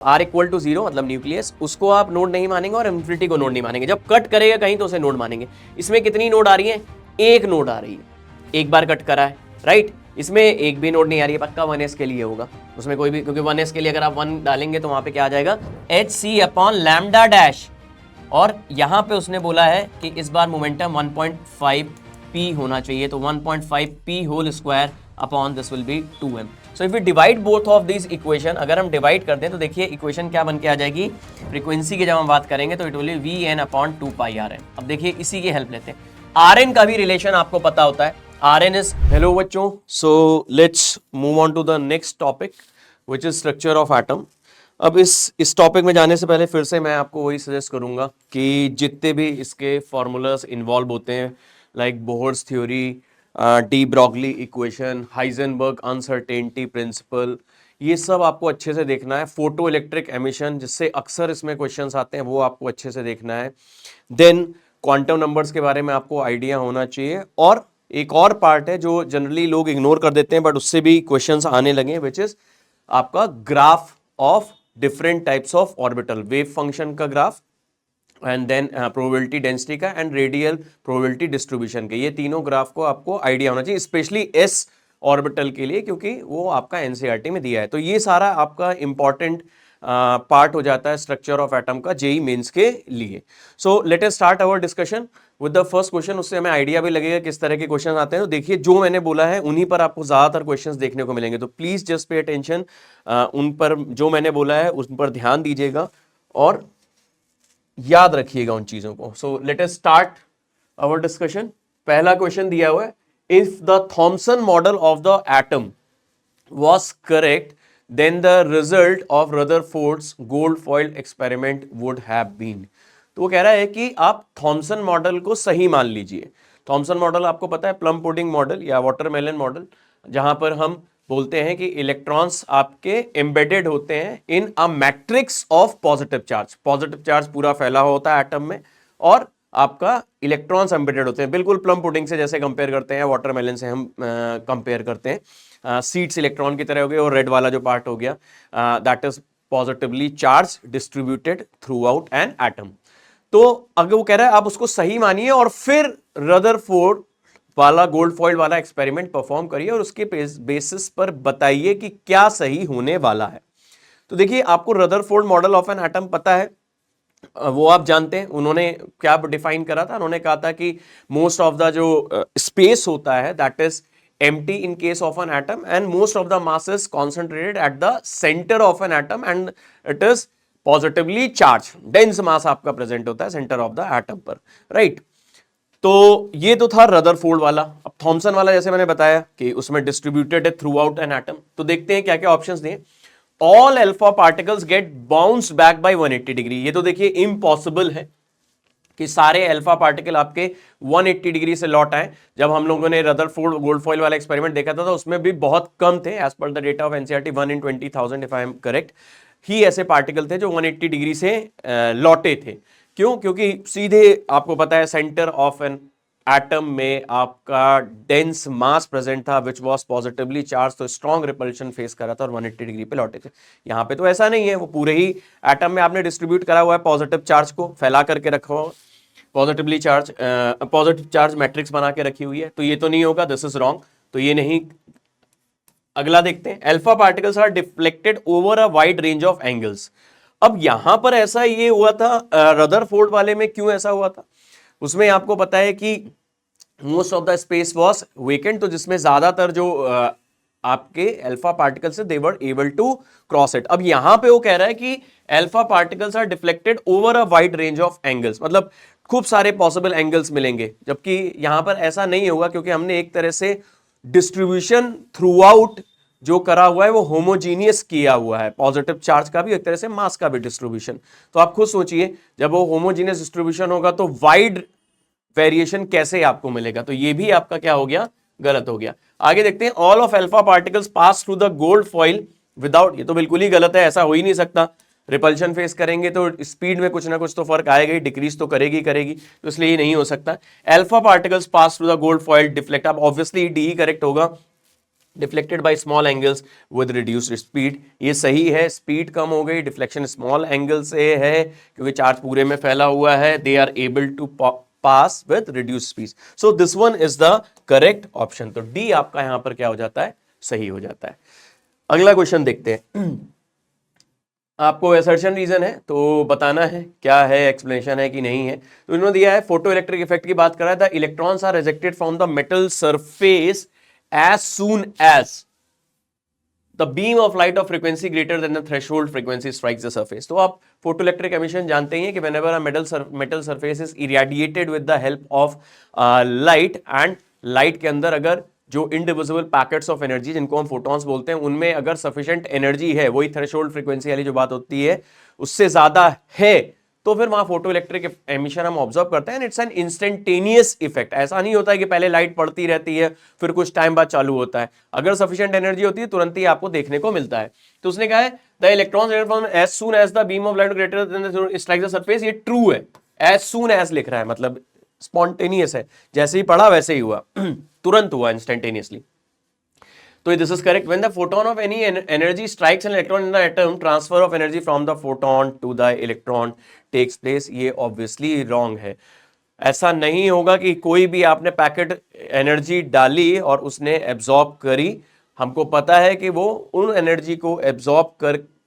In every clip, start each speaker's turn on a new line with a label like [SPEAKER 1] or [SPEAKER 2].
[SPEAKER 1] Are equal to 0 मतलब nucleus, उसको आप नोड नहीं मानेंगे और इन्फिनिटी को नोड नहीं मानेंगे। जब कट करेगा कहीं तो उसे नोड मानेंगे। इसमें कितनी नोड आ रही है? एक नोड आ रही है, एक बार कट करा है, राइट। इसमें एक भी नोड नहीं आ रही है, पक्का 1s के लिए होगा उसमें कोई भी, क्योंकि 1s के लिए अगर आप 1 डालेंगे तो वहां पे क्या आ जाएगा, hc अपॉन लैम्डा डैश। और यहां पे उसने बोला है कि इस बार मोमेंटम 1.5 p होना चाहिए, तो 1.5 p whole square upon this will be 2m। So if we divide both of this equation, अगर हम डिवाइड कर दें तो देखिए इक्वेशन क्या बन के आ जाएगी, फ्रीक्वेंसी की जब हम बात करेंगे तो it will B vn upon 2 pi rn। अब देखिए इसी की हेल्प लेते हैं। rn का भी रिलेशन आपको पता होता है, rn इज, हेलो बच्चों, so let's move on to the next topic which is structure of atom. अब इस टॉपिक में जाने से पहले फिर से मैं आपको वही सजेस्ट करूंगा कि जितने भी इसके फॉर्मूलाज इन्वॉल्व होते हैं, like Bohr's theory, D Broglie equation, Heisenberg uncertainty principal, ये सब आपको अच्छे से देखना है। फोटो इलेक्ट्रिक एमिशन, जिससे अक्सर इसमें क्वेश्चंस आते हैं, वो आपको अच्छे से देखना है। देन क्वांटम नंबर्स के बारे में आपको आइडिया होना चाहिए। और एक और पार्ट है जो जनरली लोग इग्नोर कर देते हैं, बट उससे भी क्वेश्चंस आने लगे, विच इज आपका graph of different types of orbital, wave function का graph, and then probability density का, एंड रेडियल प्रोबेबिलिटी डिस्ट्रीब्यूशन के। ये तीनों ग्राफ को आपको आइडिया होना चाहिए, स्पेशली एस ऑर्बिटल के लिए, क्योंकि वो आपका एनसीईआरटी में दिया है। तो ये सारा आपका इंपॉर्टेंट पार्ट हो जाता है स्ट्रक्चर ऑफ एटम का जेई मेंस के लिए। So let us start our discussion with the first question. उससे हमें आइडिया भी लगेगा किस तरह के क्वेश्चन आते हैं। तो देखिए जो मैंने बोला है उन्हीं पर आपको ज्यादातर क्वेश्चंस देखने को मिलेंगे, तो प्लीज जस्ट पे अटेंशन, उन पर जो मैंने बोला है उन पर ध्यान दीजिएगा और याद रखिएगा उन चीजों को। So let us start our discussion. पहला क्वेश्चन दिया हुआ है, if the Thomson model of the atom was correct, then the result of Rutherford's gold foil experiment would have been। तो वो कह रहा है कि आप थॉमसन मॉडल को सही मान लीजिए। थॉमसन मॉडल आपको पता है, प्लम पुडिंग मॉडल या वाटरमेलन मॉडल, जहां पर हम बोलते हैं कि इलेक्ट्रॉन्स आपके एम्बेडेड होते हैं in a matrix of positive charge. Positive charge पूरा फैला होता है एटम में और आपका इलेक्ट्रॉन्स एम्बेडेड होते हैं, बिल्कुल प्लम पुडिंग से जैसे कंपेयर करते हैं, वाटरमेलन से हम कंपेयर करते हैं। सीड्स इलेक्ट्रॉन की तरह हो गए और रेड वाला जो पार्ट हो गया that is positively charge distributed through out an atom. तो अगर वो कह रहा है आप उसको सही मानिए और फिर रदरफोर्ड वाला गोल्ड फॉइल वाला एक्सपेरिमेंट परफॉर्म करिए और उसके बेसिस पर बताइए कि क्या सही होने वाला है। तो देखिए आपको Rutherford model of an atom पता है, वो आप जानते हैं। उन्होंने क्या डिफाइन करा था, उन्होंने कहा था कि मोस्ट ऑफ द जो स्पेस होता है that is empty in case of an atom and most of the mass is concentrated at the center of an atom and it is positively charged, dense mass आपका present होता है centre of the atom पर, right. तो ये तो था Rutherford वाला। अब थॉमसन वाला जैसे मैंने बताया कि उसमें डिस्ट्रीब्यूटेड है थ्रू आउट एन एटम। तो देखते हैं क्या क्या ऑप्शंस दिए। All alpha particles get bounce back by 180 degree. ये तो देखिए इम्पॉसिबल है कि सारे अल्फा पार्टिकल आपके 180 डिग्री से लौट आए। जब हम लोगों ने रदरफोर्ड गोल्ड फॉइल वाला एक्सपेरिमेंट देखा था तो उसमें भी बहुत कम थे, as per the data of NCERT 1 in 20,000 if I am correct, ही ऐसे पार्टिकल थे जो 180 डिग्री से लौटे थे। क्यों? क्योंकि सीधे आपको पता है सेंटर ऑफ एन एटम में आपका डेंस मास प्रेजेंट था विच वाज पॉजिटिवली चार्ज, तो स्ट्रॉन्ग रिपल्शन फेस करा था और 180 डिग्री पे लौटे थे। यहाँ पे तो ऐसा नहीं है, वो पूरे ही एटम में आपने डिस्ट्रीब्यूट करा हुआ है, पॉजिटिव चार्ज को फैला करके रखा हुआ, positively charge positive charge matrix बना के रखी हुई है। तो ये तो नहीं होगा, दिस इज रॉन्ग, तो ये नहीं। अगला देखते हैं, alpha particles are deflected over a wide range of angles. अब यहां पर ऐसा ये हुआ था रदरफोर्ड वाले में, क्यों ऐसा हुआ था? उसमें आपको पता है कि most of the space was vacant, तो जिसमें ज्यादातर जो आपके अल्फा पार्टिकल्स से they were able to cross it. अब यहां पे वो कह रहा है कि alpha particles are deflected over a wide range of angles, मतलब खूब सारे पॉसिबल एंगल्स मिलेंगे, जबकि यहां पर ऐसा नहीं होगा क्योंकि हमने एक तरह से डिस्ट्रीब्यूशन थ्रू आउट जो करा हुआ है वो होमोजीनियस किया हुआ है, पॉजिटिव चार्ज का भी एक तरह से मास का भी डिस्ट्रीब्यूशन। तो आप खुद सोचिए जब वो होमोजीनियस डिस्ट्रीब्यूशन होगा तो वाइड वेरिएशन कैसे आपको मिलेगा? तो ये भी आपका क्या हो गया, गलत हो गया। आगे देखते हैं, all of alpha particles pass through the gold foil without, ये तो बिल्कुल ही गलत है, ऐसा हो ही नहीं सकता। रिपल्शन फेस करेंगे तो स्पीड में कुछ ना कुछ तो फर्क आएगा ही, डिक्रीज तो करेगी, तो इसलिए ये नहीं हो सकता। Alpha particles pass through the gold foil deflect, अब ऑब्वियसली डी ही करेक्ट होगा deflected by small angles with reduced speed. ये सही है, स्पीड कम हो गई, डिफ्लेक्शन स्मॉल एंगल से है क्योंकि चार्ज पूरे में फैला हुआ है। They are able to pass with reduced speed, so this one is the correct option. तो डी आपका यहां पर क्या हो जाता है, सही हो जाता है। अगला क्वेश्चन देखते हैं। आपको असर्शन रीजन है तो बताना है क्या है, एक्सप्लेनेशन है कि नहीं है। तो इन्होंने दिया है फोटो इलेक्ट्रिक इफेक्ट की बात कर रहा है, the electrons are rejected from the metal surface as soon as the beam of light of frequency greater than the threshold frequency strikes the surface। तो आप photoelectric emission जानते ही हैं कि whenever a metal surface is irradiated with the help of light, and light के अंदर अगर जो indivisible packets of energy जिनको हम photons बोलते हैं उनमें अगर sufficient energy है, वही threshold frequency वाली जो बात होती है उससे ज्यादा है, तो फिर वहां फोटो इलेक्ट्रिक एमिशन हम ऑब्जर्व करते हैं। It's an instantaneous effect. ऐसा नहीं होता है कि पहले लाइट पड़ती रहती है फिर कुछ टाइम बाद चालू होता है। अगर सफिशिएंट एनर्जी होती है तुरंत ही आपको देखने को मिलता है। तो उसने कहा है the electrons from as soon as the beam of light greater than strikes the surface. ये ट्रू है, एज सून एज लिख रहा है मतलब स्पॉन्टेनियस है, जैसे ही पढ़ा वैसे ही हुआ, तुरंत हुआ, instantaneously. So this is correct. When the photon of any energy strikes an electron in the atom, transfer of energy from the photon to the electron takes place। ये obviously wrong है। ऐसा नहीं होगा कि कोई भी आपने पैकेट एनर्जी डाली और उसने एब्जॉर्ब करी। हमको पता है कि वो उन एनर्जी को एब्जॉर्ब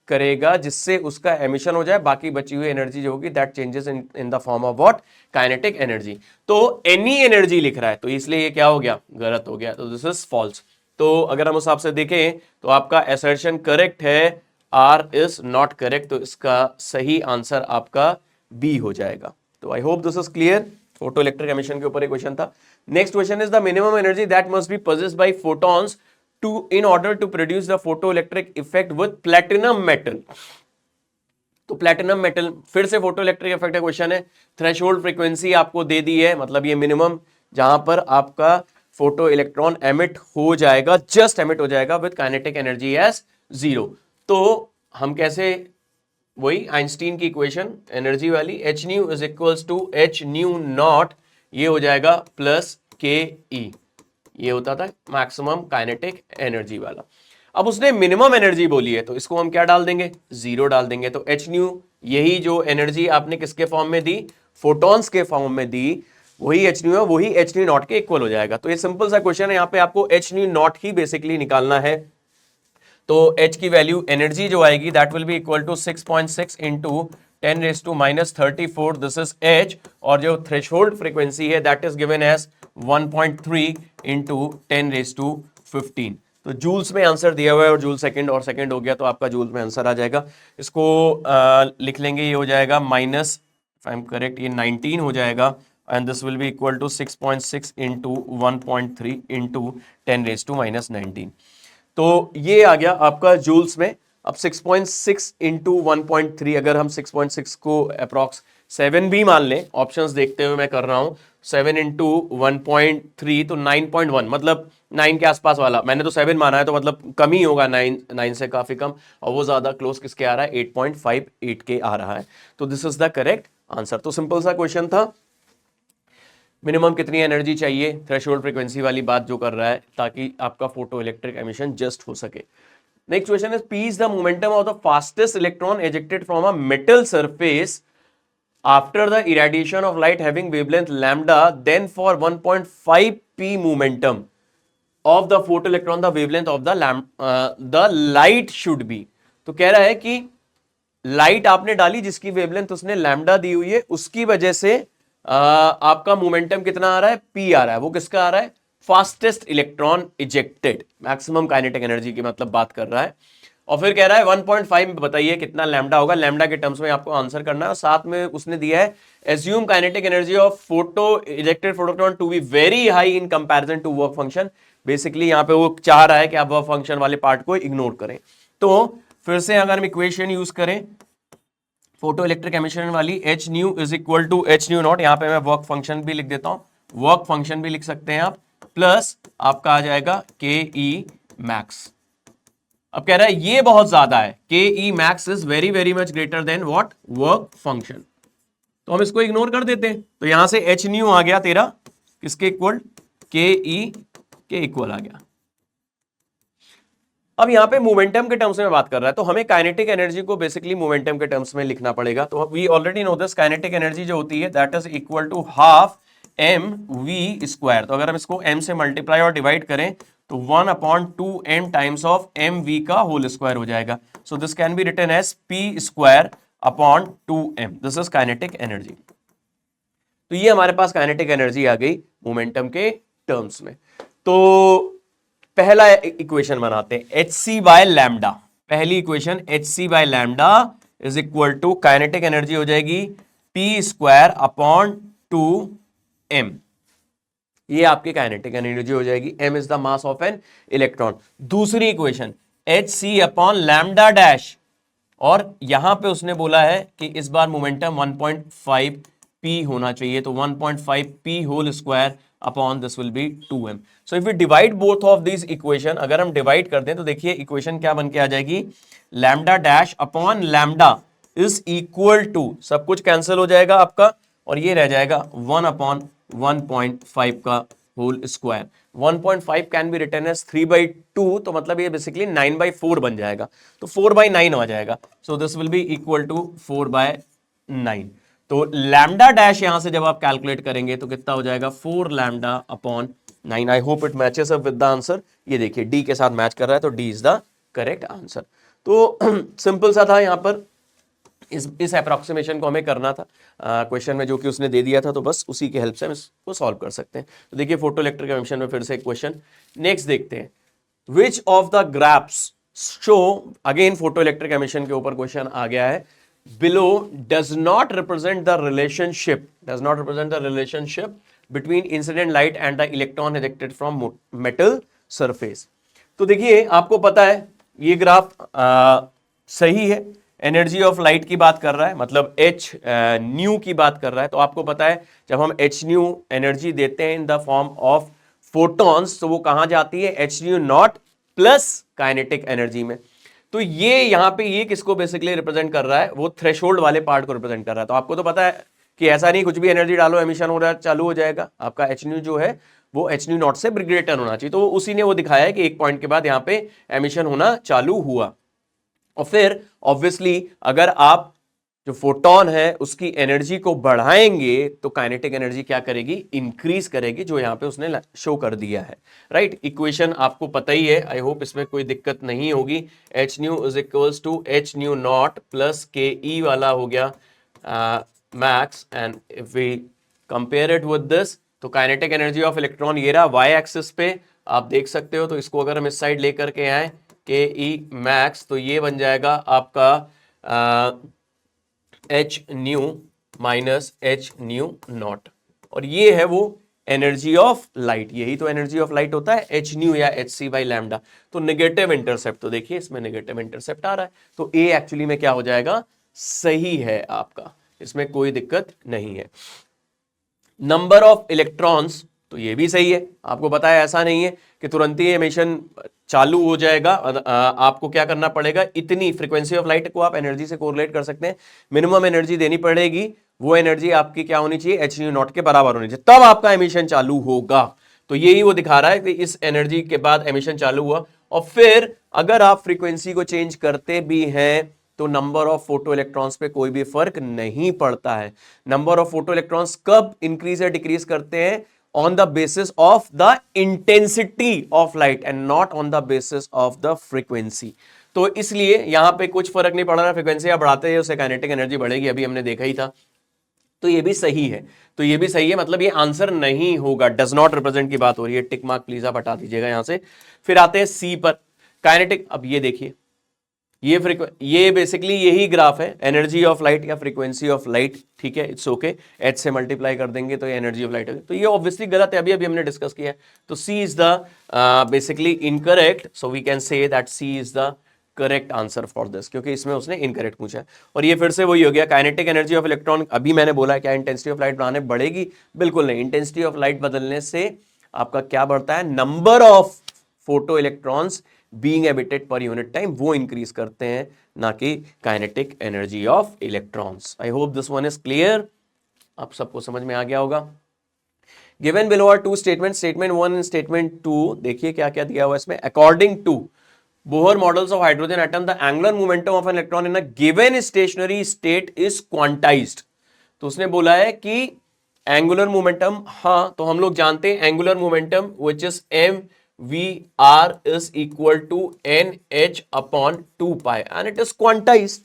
[SPEAKER 1] करेगा जिससे उसका एमिशन हो जाए, बाकी बची हुई एनर्जी जो होगी that changes in the form of what, kinetic energy. तो एनी एनर्जी लिख रहा है तो इसलिए ये क्या हो गया, गलत हो गया। तो दिस इज फॉल्स। तो अगर हम उस हिसाब से देखें तो आपका असर्शन करेक्ट है, आर इज नॉट करेक्ट। तो इसका सही आंसर आपका बी हो जाएगा। तो I hope this is clear. Photo electric emission के ऊपर एक क्वेश्चन था। Next question is the minimum energy that must be possessed by photons to in order to produce the photo electric effect with platinum metal. तो platinum metal, फिर से photo electric effect का question है। Threshold frequency आपको दे दी है, मतलब ये minimum जहां पर आपका फोटो इलेक्ट्रॉन एमिट हो जाएगा, जस्ट एमिट हो जाएगा विद काइनेटिक एनर्जी एज 0। तो हम कैसे, वही आइंस्टीन की इक्वेशन एनर्जी वाली, h nu is equals to h nu naught, ये हो जाएगा प्लस के ई, ये होता था मैक्सिमम काइनेटिक एनर्जी वाला। अब उसने मिनिमम एनर्जी बोली है तो इसको हम क्या डाल देंगे, 0 डाल देंगे। तो एच न्यू, यही जो एनर्जी आपने किसके फॉर्म में दी, फोटॉन्स के फॉर्म में दी, वही एच न्यू है, वही एच न्यू नॉट के इक्वल हो जाएगा। तो ये सिंपल सा क्वेश्चन है, यहाँ पे आपको एच न्यू नॉट ही बेसिकली निकालना है। तो एच की वैल्यू, एनर्जी जो आएगी that will be equal to 6.6 into 10⁻⁻34, this is h. और जो थ्रेशोल्ड फ्रीक्वेंसी है that is given as 1.3 into 10⁻15। तो जूल्स में आंसर दिया हुआ है और जूल सेकंड, और सेकंड हो गया तो आपका जूल्स में आंसर आ जाएगा। इसको लिख लेंगे, ये हो जाएगा minus, if I am correct, ये 19 हो जाएगा। And this will be equal to 6.6 into 1.3 into 10⁻⁻19। तो ये आ गया आपका जूल्स में। अब 6.6 into 1.3, अगर हम 6.6 को अप्रॉक्स 7 भी मान लें, ऑप्शंस देखते हुए मैं कर रहा हूं, 7 into 1.3 तो 9.1, मतलब 9 के आसपास वाला। मैंने तो 7 माना है तो मतलब कम ही होगा, 9 से काफी कम, और वो ज्यादा क्लोज किसके आ रहा है, 8.58 के आ रहा है। तो this is the correct answer. तो सिंपल सा क्वेश्चन था, मिनिमम कितनी एनर्जी चाहिए, थ्रेशोल्ड फ्रीक्वेंसी वाली बात जो कर रहा है, ताकि आपका फोटो इलेक्ट्रिक एमिशन जस्ट हो सके। Next question is p is the momentum of the fastest electron ejected from a metal surface after the irradiation of light having wavelength lambda, then for 1.5 p momentum of the photo electron the wavelength of the light should be. तो कह रहा है कि light आपने डाली जिसकी wavelength उसने lambda दी हुई है, उसकी वजह से आपका मोमेंटम कितना आ रहा है, पी आ रहा है। वो किसका आ रहा है, fastest electron ejected, maximum kinetic energy की मतलब बात कर रहा है। और फिर कह रहा है 1.5 बताइए कितना लैम्डा होगा, लैम्डा के टर्म्स में आपको आंसर करना है। और साथ में उसने दिया है assume kinetic energy of photo ejected photoelectron to be very high in comparison to work function. Basically यहाँ पे वो चाह रहा है कि आप वर्क फंक्शन वाले पार्ट को इग्नोर करें। तो फिर से अगर हम इक्वेशन यूज करें फोटो इलेक्ट्रिक एमिशन वाली, h nu is equal to h nu naught, यहाँ पे मैं वर्क फंक्शन भी लिख देता हूं, वर्क फंक्शन भी लिख सकते हैं आप, प्लस आपका आ जाएगा के ई मैक्स। अब कह रहा है ये बहुत ज्यादा है, K E max is very very much greater than what, work function. तो हम इसको इग्नोर कर देते हैं। तो यहां से एच न्यू आ गया तेरा किसके इक्वल, के ई के इक्वल आ गया। अब यहाँ पे मोमेंटम के टर्म्स में बात कर रहा है, तो हमें काइनेटिक एनर्जी को बेसिकली मोमेंटम के टर्म्स में लिखना पड़ेगा। तो we already know this, kinetic energy जो होती है that is equal to half m v square. तो अगर हम इसको m से मल्टीप्लाई और डिवाइड करें तो 1/2m times of m v का होल स्क्वायर हो जाएगा। So this can be written as p square upon 2m। This is kinetic energy. तो ये हमारे पास काइनेटिक एनर्जी आ गई मोमेंटम के टर्म्स में। तो पहला इक्वेशन बनाते हैं, एच सी बाय लैम्डा। पहली equation h c by lambda is equal to kinetic energy हो जाएगी पी स्क्वायर अपॉन 2m। ये आपकी काइनेटिक एनर्जी हो जाएगी। m is the mass of an electron. दूसरी इक्वेशन एच सी अपॉन लैम्डा डैश, और यहां पे उसने बोला है कि इस बार मोमेंटम 1.5 p होना चाहिए, तो 1.5 p whole square upon this will be 2m। So if we divide both of this equation, अगर हम डिवाइड कर दें तो देखिए इक्वेशन क्या बन के आ जाएगी, lambda dash upon lambda is equal to, सब कुछ कैंसिल हो जाएगा आपका और ये रह जाएगा 1/1.5 का whole square. 1.5 can be written as 3/2, तो मतलब ये बेसिकली 9/4 बन जाएगा, तो 4/9 आ जाएगा। So this will be equal to 4/9। तो लैम्डा डैश यहां से जब आप कैलकुलेट करेंगे तो कितना हो जाएगा, 4 lambda upon 9। I hope it matches up with the answer. ये देखिए डी के साथ मैच कर रहा है, तो D is the correct answer. तो सिंपल सा था यहाँ पर, इस अप्रोक्सीमेशन को हमें करना था क्वेश्चन में जो कि उसने दे दिया था, तो बस उसी की हेल्प से हम इसको सॉल्व कर सकते हैं। तो देखिए फोटो इलेक्ट्रिक एमिशन में फिर से एक क्वेश्चन। नेक्स्ट देखते हैं, विच of the graphs show, again photo electric emission के ऊपर क्वेश्चन आ गया है, below does not represent the relationship between incident light and the electron ejected from metal surface। तो देखिए आपको पता है ये ग्राफ सही है, एनर्जी ऑफ लाइट की बात कर रहा है, मतलब एच न्यू की बात कर रहा है। तो आपको पता है जब हम एच न्यू एनर्जी देते हैं in the form of photons, तो वो कहां जाती है, H nu naught plus kinetic energy में। तो ये यहां पे ये किसको बेसिकली रिप्रेजेंट कर रहा है, वो थ्रेशोल्ड वाले पार्ट को रिप्रेजेंट कर रहा है। तो आपको तो पता है कि ऐसा नहीं कुछ भी एनर्जी डालो एमिशन हो रहा चालू हो जाएगा, आपका एच न्यू जो है वो एच न्यू नॉट से ग्रेटर होना चाहिए। तो उसी ने वो दिखाया है कि एक पॉइंट के बाद यहां पे एमिशन होना चालू हुआ। और फिर ऑब्वियसली अगर आप जो फोटोन है उसकी एनर्जी को बढ़ाएंगे तो काइनेटिक एनर्जी क्या करेगी, इंक्रीज करेगी, जो यहां पे उसने शो कर दिया है। राइट, इक्वेशन आपको पता ही है, आई होप इसमें कोई दिक्कत नहीं होगी। H nu is equals to h nu naught plus k e वाला हो गया max, and if we compare it with this, तो काइनेटिक एनर्जी ऑफ इलेक्ट्रॉन ये रहा वाई एक्सिस पे, आप देख सकते हो। तो इसको अगर हम इस साइड लेकर के आए के ई मैक्स, तो ये बन जाएगा आपका H new minus H nu not, और ये है वो एनर्जी ऑफ लाइट। यही तो एनर्जी ऑफ लाइट होता है, एच न्यू या एच सी बाई लैम्डा। तो नेगेटिव इंटरसेप्ट, तो देखिए इसमें नेगेटिव इंटरसेप्ट आ रहा है, तो ए एक्चुअली में क्या हो जाएगा, सही है आपका, इसमें कोई दिक्कत नहीं है। नंबर ऑफ इलेक्ट्रॉन्स, तो ये भी सही है। आपको पता है ऐसा नहीं है कि तुरंत ही एमिशन चालू हो जाएगा, आपको क्या करना पड़ेगा, इतनी फ्रीक्वेंसी ऑफ लाइट को आप एनर्जी से कोरिलेट कर सकते हैं, मिनिमम एनर्जी देनी पड़ेगी, वो एनर्जी आपकी क्या होनी चाहिए, एच न्यू नॉट के बराबर होनी चाहिए, तब आपका एमिशन चालू होगा। तो यही वो दिखा रहा है कि इस एनर्जी के बाद एमिशन चालू हुआ। और फिर अगर आप फ्रीक्वेंसी को चेंज करते भी हैं तो नंबर ऑफ फोटो इलेक्ट्रॉन्स पे कोई भी फर्क नहीं पड़ता है। नंबर ऑफ फोटो इलेक्ट्रॉन्स कब इंक्रीज या डिक्रीज करते हैं, on the basis of the intensity of light and not on the basis of the frequency। तो इसलिए यहां पे कुछ फर्क नहीं पड़ रहा, फ्रीक्वेंसी आप बढ़ाते हैं उससे काइनेटिक एनर्जी बढ़ेगी, अभी हमने देखा ही था। तो ये भी सही है, तो ये भी सही है, मतलब ये आंसर नहीं होगा, डज नॉट रिप्रेजेंट की बात हो रही है, टिक मार्क प्लीज आप हटा दीजिएगा यहां से। फिर आते हैं सी पर, काइनेटिक। अब ये देखिए ये बेसिकली यही ग्राफ है, एनर्जी ऑफ लाइट या फ्रीक्वेंसी ऑफ लाइट, ठीक है, इट्स ओके। एच से मल्टीप्लाई कर देंगे तो ये एनर्जी ऑफ लाइट होगी, तो ये ऑब्वियसली गलत है, अभी अभी हमने डिस्कस किया है। तो C is the basically incorrect, so we can say that C is the correct answer for this, क्योंकि इसमें उसने इनकरेक्ट पूछा है। और ये फिर से वही हो गया, काइनेटिक एनर्जी ऑफ इलेक्ट्रॉन, अभी मैंने बोला क्या इंटेंसिटी ऑफ लाइट बढ़ाने बढ़ेगी, बिल्कुल नहीं। इंटेंसिटी ऑफ लाइट बदलने से आपका क्या बढ़ता है, number of photo electrons being emitted per unit time, वो इंक्रीज करते हैं, ना कि kinetic energy of electrons. I hope this one is clear, आप सबको समझ में आ गया होगा। Given below are two statement, statement 1 and statement 2, देखिए क्या क्या दिया हुआ इसमें। According to Bohr models of hydrogen atom, the angular momentum of an electron in a given stationary state is quantized. तो उसने बोला है कि एंगुलर मोमेंटम, हाँ तो हम लोग जानते हैं angular momentum which is m v r is equal to n h upon 2 pi and it is quantised.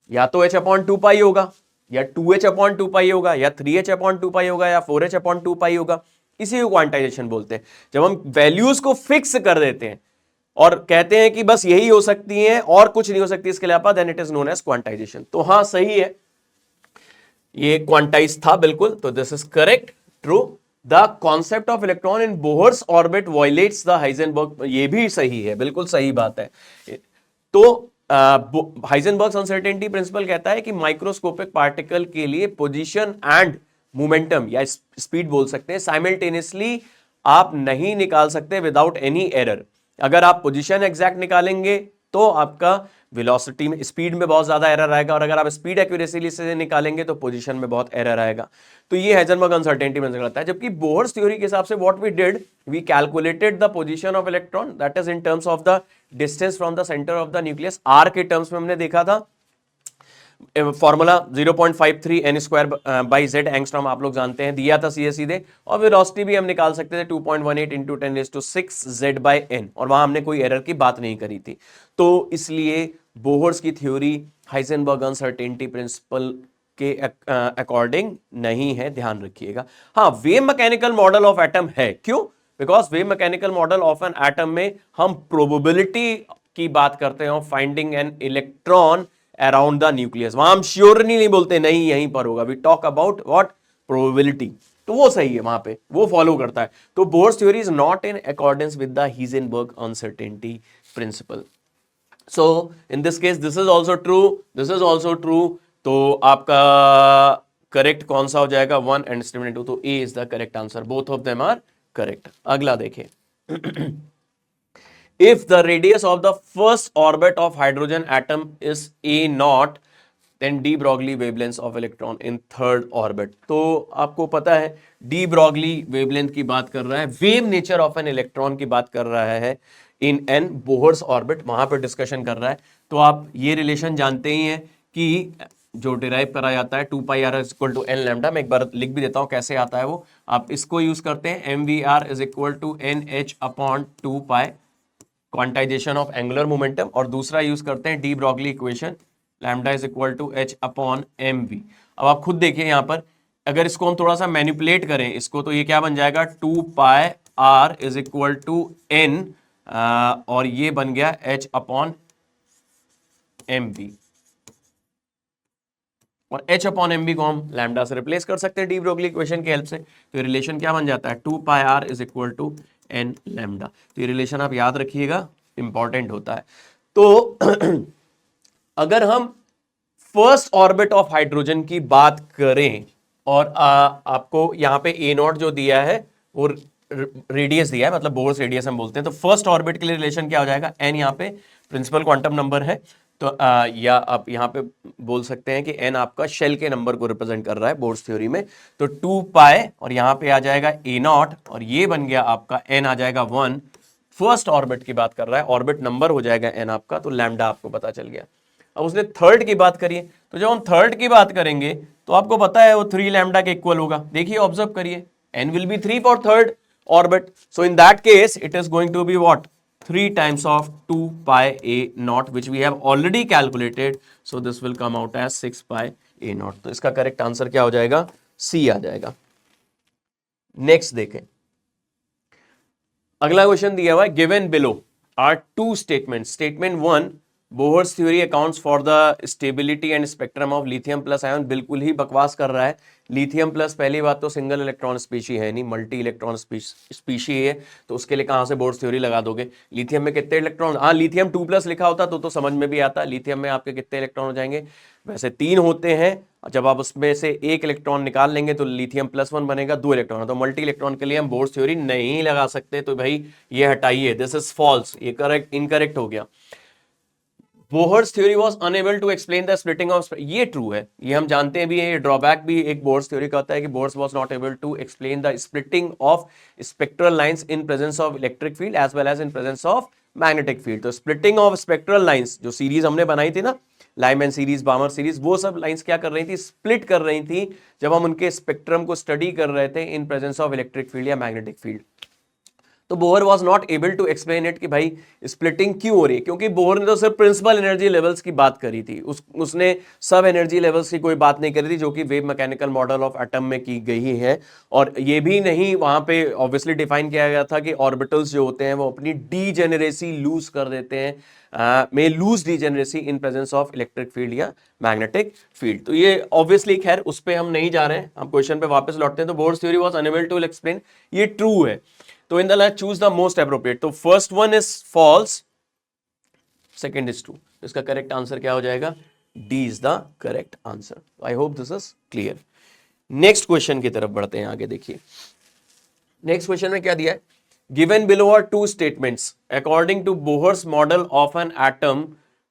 [SPEAKER 1] या तो h अपॉन 2 पाई होगा, या 2h अपॉन 2 पाई होगा, या 3h अपॉन 2 पाई होगा, या 4h अपॉन 2 पाई होगा। इसी को क्वांटाइजेशन बोलते हैं। जब हम वैल्यूज को फिक्स कर देते हैं और कहते हैं कि बस यही हो सकती है और कुछ नहीं हो सकती इसके अलावा, then it is known as quantisation. तो हाँ सही है, ये क्वांटाइज था बिल्कुल, तो this is correct, true. The concept of electron in Bohr's orbit violates the Heisenberg, ये भी सही है, बिल्कुल सही बात है। तो हाइजेनबर्ग अनसर्टेनिटी प्रिंसिपल कहता है कि माइक्रोस्कोपिक पार्टिकल के लिए पोजीशन एंड मोमेंटम या स्पीड बोल सकते हैं साइमल्टेनियसली आप नहीं निकाल सकते विदाउट एनी एरर। अगर आप पोजीशन एग्जैक्ट निकालेंगे तो आपका वेलोसिटी में, स्पीड में बहुत ज्यादा एरर आएगा, और अगर आप स्पीड एक्यूरेसी से निकालेंगे तो पोजीशन में बहुत एरर आएगा। तो ये हाइजेनबर्ग अनसर्टेनिटी प्रिंसिपल कहता है। जबकि बोहर्स थ्योरी के हिसाब से what we did, we calculated the position of electron, that is in terms of the distance from the centre of the nucleus. R के टर्म्स में हमने देखा था formula 0.53 n square by z angstrom, आप लोग जानते हैं, दिया था सीधे सीधे। और वेलोसिटी भी हम निकाल सकते थे 2.18 इंटू 10⁶ z बाई n, और वहां हमने कोई एरर की बात नहीं करी थी। तो इसलिए बोहर्स की थ्योरी हाइजेनबर्ग अनसर्टेनिटी प्रिंसिपल के अकॉर्डिंग नहीं है, ध्यान रखिएगा। हाँ, wave mechanical model of atom है, क्यों? Because wave mechanical model of an atom में हम प्रोबेबिलिटी की बात करते हैं, finding an electron around the nucleus. वहां हम श्योरली नहीं बोलते नहीं यहीं पर होगा, we talk about what, probability. तो वो सही है, वहां पे वो फॉलो करता है। तो Bohr's theory is not in accordance with the Heisenberg uncertainty principal. So in this case this is also true, this is also true. तो आपका करेक्ट कौन सा हो जाएगा? 1 एंड स्टेटमेंट 2। तो A is the correct answer, both of them are correct. अगला देखिए if the radius of the first orbit of hydrogen atom is a naught, then de Broglie wavelength of electron in third orbit। तो आपको पता है de Broglie wavelength की बात कर रहा है, wave nature of an electron की बात कर रहा है in n Bohr's orbit, वहां पर डिस्कशन कर रहा है। तो आप ये रिलेशन जानते ही हैं कि जो डिराइव करा जाता है 2 pi r is equal to N lambda. मैं एक बार लिख भी देता हूं कैसे आता है वो। आप इसको यूज करते हैं, m v r is equal to n h upon 2 pi quantisation of angular momentum, और दूसरा यूज करते हैं de Broglie equation, lambda is equal to H upon m v. अब आप खुद देखिए यहां पर, अगर इसको हम थोड़ा सा मैनिपुलेट करें इसको, तो ये क्या बन जाएगा? 2 pi r is equal to n, और ये बन गया एच अपॉन एम वी, और h अपॉन एम बी को हम लैम्डा से रिप्लेस कर सकते हैं डी ब्रोगली इक्वेशन की हेल्प से। तो ये रिलेशन क्या बन जाता है? 2 pi r is equal to N lambda. तो ये रिलेशन आप याद रखिएगा, इंपॉर्टेंट होता है। तो अगर हम फर्स्ट ऑर्बिट ऑफ हाइड्रोजन की बात करें, और आपको यहाँ पे ए नॉट जो दिया है वो रेडियस दिया है, मतलब बोर्स रेडियस हम बोलते हैं। तो फर्स्ट ऑर्बिट के लिए रिलेशन क्या हो जाएगा? एन यहाँ पे प्रिंसिपल क्वांटम नंबर है, तो या आप यहाँ पे बोल सकते हैं कि n आपका शेल के नंबर को रिप्रेजेंट कर रहा है बोर्स थ्योरी में। तो 2 पाई और यहाँ पे आ जाएगा ए नॉट, और ये बन गया आपका n आ जाएगा 1। फर्स्ट ऑर्बिट की बात कर रहा है, ऑर्बिट नंबर हो जाएगा n आपका, तो लैम्डा आपको पता चल गया। अब उसने थर्ड की बात करिए, तो जब हम थर्ड की बात करेंगे तो आपको पता है वो 3 लैम्डा के इक्वल होगा। देखिए ऑब्जर्व करिए, n will be 3 for third orbit, so in that case it is going to be what, 3 times of 2 pi a naught, which we have already calculated, so this will come out as 6 pi a naught। तो इसका correct answer क्या हो जाएगा? सी आ जाएगा। Next देखें, अगला question दिया हुआ है, given below are 2 statement. Statement 1, Bohr's theory accounts for the stability and spectrum of lithium plus ion. बिल्कुल ही बकवास कर रहा है। लिथियम प्लस पहली बात तो सिंगल इलेक्ट्रॉन स्पीशी है नहीं, मल्टी इलेक्ट्रॉन स्पीशी है, तो उसके लिए कहां से बोहर्स थ्योरी लगा दोगे? लिथियम में कितने इलेक्ट्रॉन? हाँ, लिथियम 2+ लिखा होता तो समझ में भी आता। लिथियम में आपके कितने इलेक्ट्रॉन हो जाएंगे? वैसे 3 होते हैं, जब आप उसमें से एक इलेक्ट्रॉन निकाल लेंगे तो लिथियम +1 बनेगा, 2 इलेक्ट्रॉन। तो मल्टी इलेक्ट्रॉन के लिए हम बोहर्स थ्योरी नहीं लगा सकते, तो भाई ये हटाइए, दिस इज फॉल्स, ये करेक्ट इनकरेक्ट हो गया। Bohr's theory was unable to explain the splitting of, ये ट्रू है, ये हम जानते हैं भी, ये ड्रॉबैक भी एक बोहर्स थ्योरी का होता है कि Bohr's was not able to explain the splitting of spectral lines in presence of electric field as well as in presence of magnetic field. तो स्प्लिटिंग ऑफ स्पेक्ट्रल लाइंस जो series हमने बनाई थी ना, लाइमैन सीरीज, बामर सीरीज, वो सब lines क्या कर रही थी, स्प्लिट कर रही थी जब हम उनके स्पेक्ट्रम को स्टडी कर रहे थे in presence of electric field या मैग्नेटिक फील्ड। तो Bohr was not able to explain it कि भाई स्प्लिटिंग क्यों हो रही है, क्योंकि बोहर ने तो सिर्फ प्रिंसिपल एनर्जी लेवल्स की बात करी थी, उसने सब एनर्जी लेवल्स की कोई बात नहीं करी थी जो कि wave mechanical model of atom में की गई है। और ये भी नहीं वहां पे ऑब्वियसली डिफाइन किया गया था कि ऑर्बिटल्स जो होते हैं वो अपनी डीजेनरेसी लूज कर देते हैं, में lose degeneracy in presence of electric field या मैग्नेटिक फील्ड। तो ये ऑब्वियसली खैर उस पर हम नहीं जा रहे हैं, हम क्वेश्चन पे वापस लौटते हैं। तो Bohr's theory was unable to explain, ये ट्रू है। तो in the last choose the most appropriate. तो first one is false, second is true. इसका करेक्ट आंसर क्या हो जाएगा, D is the correct answer. I hope this is clear. Next question की तरफ बढ़ते हैं, आगे देखिए। नेक्स्ट क्वेश्चन में क्या दिया है, given below are two statements according to Bohr's model of an atom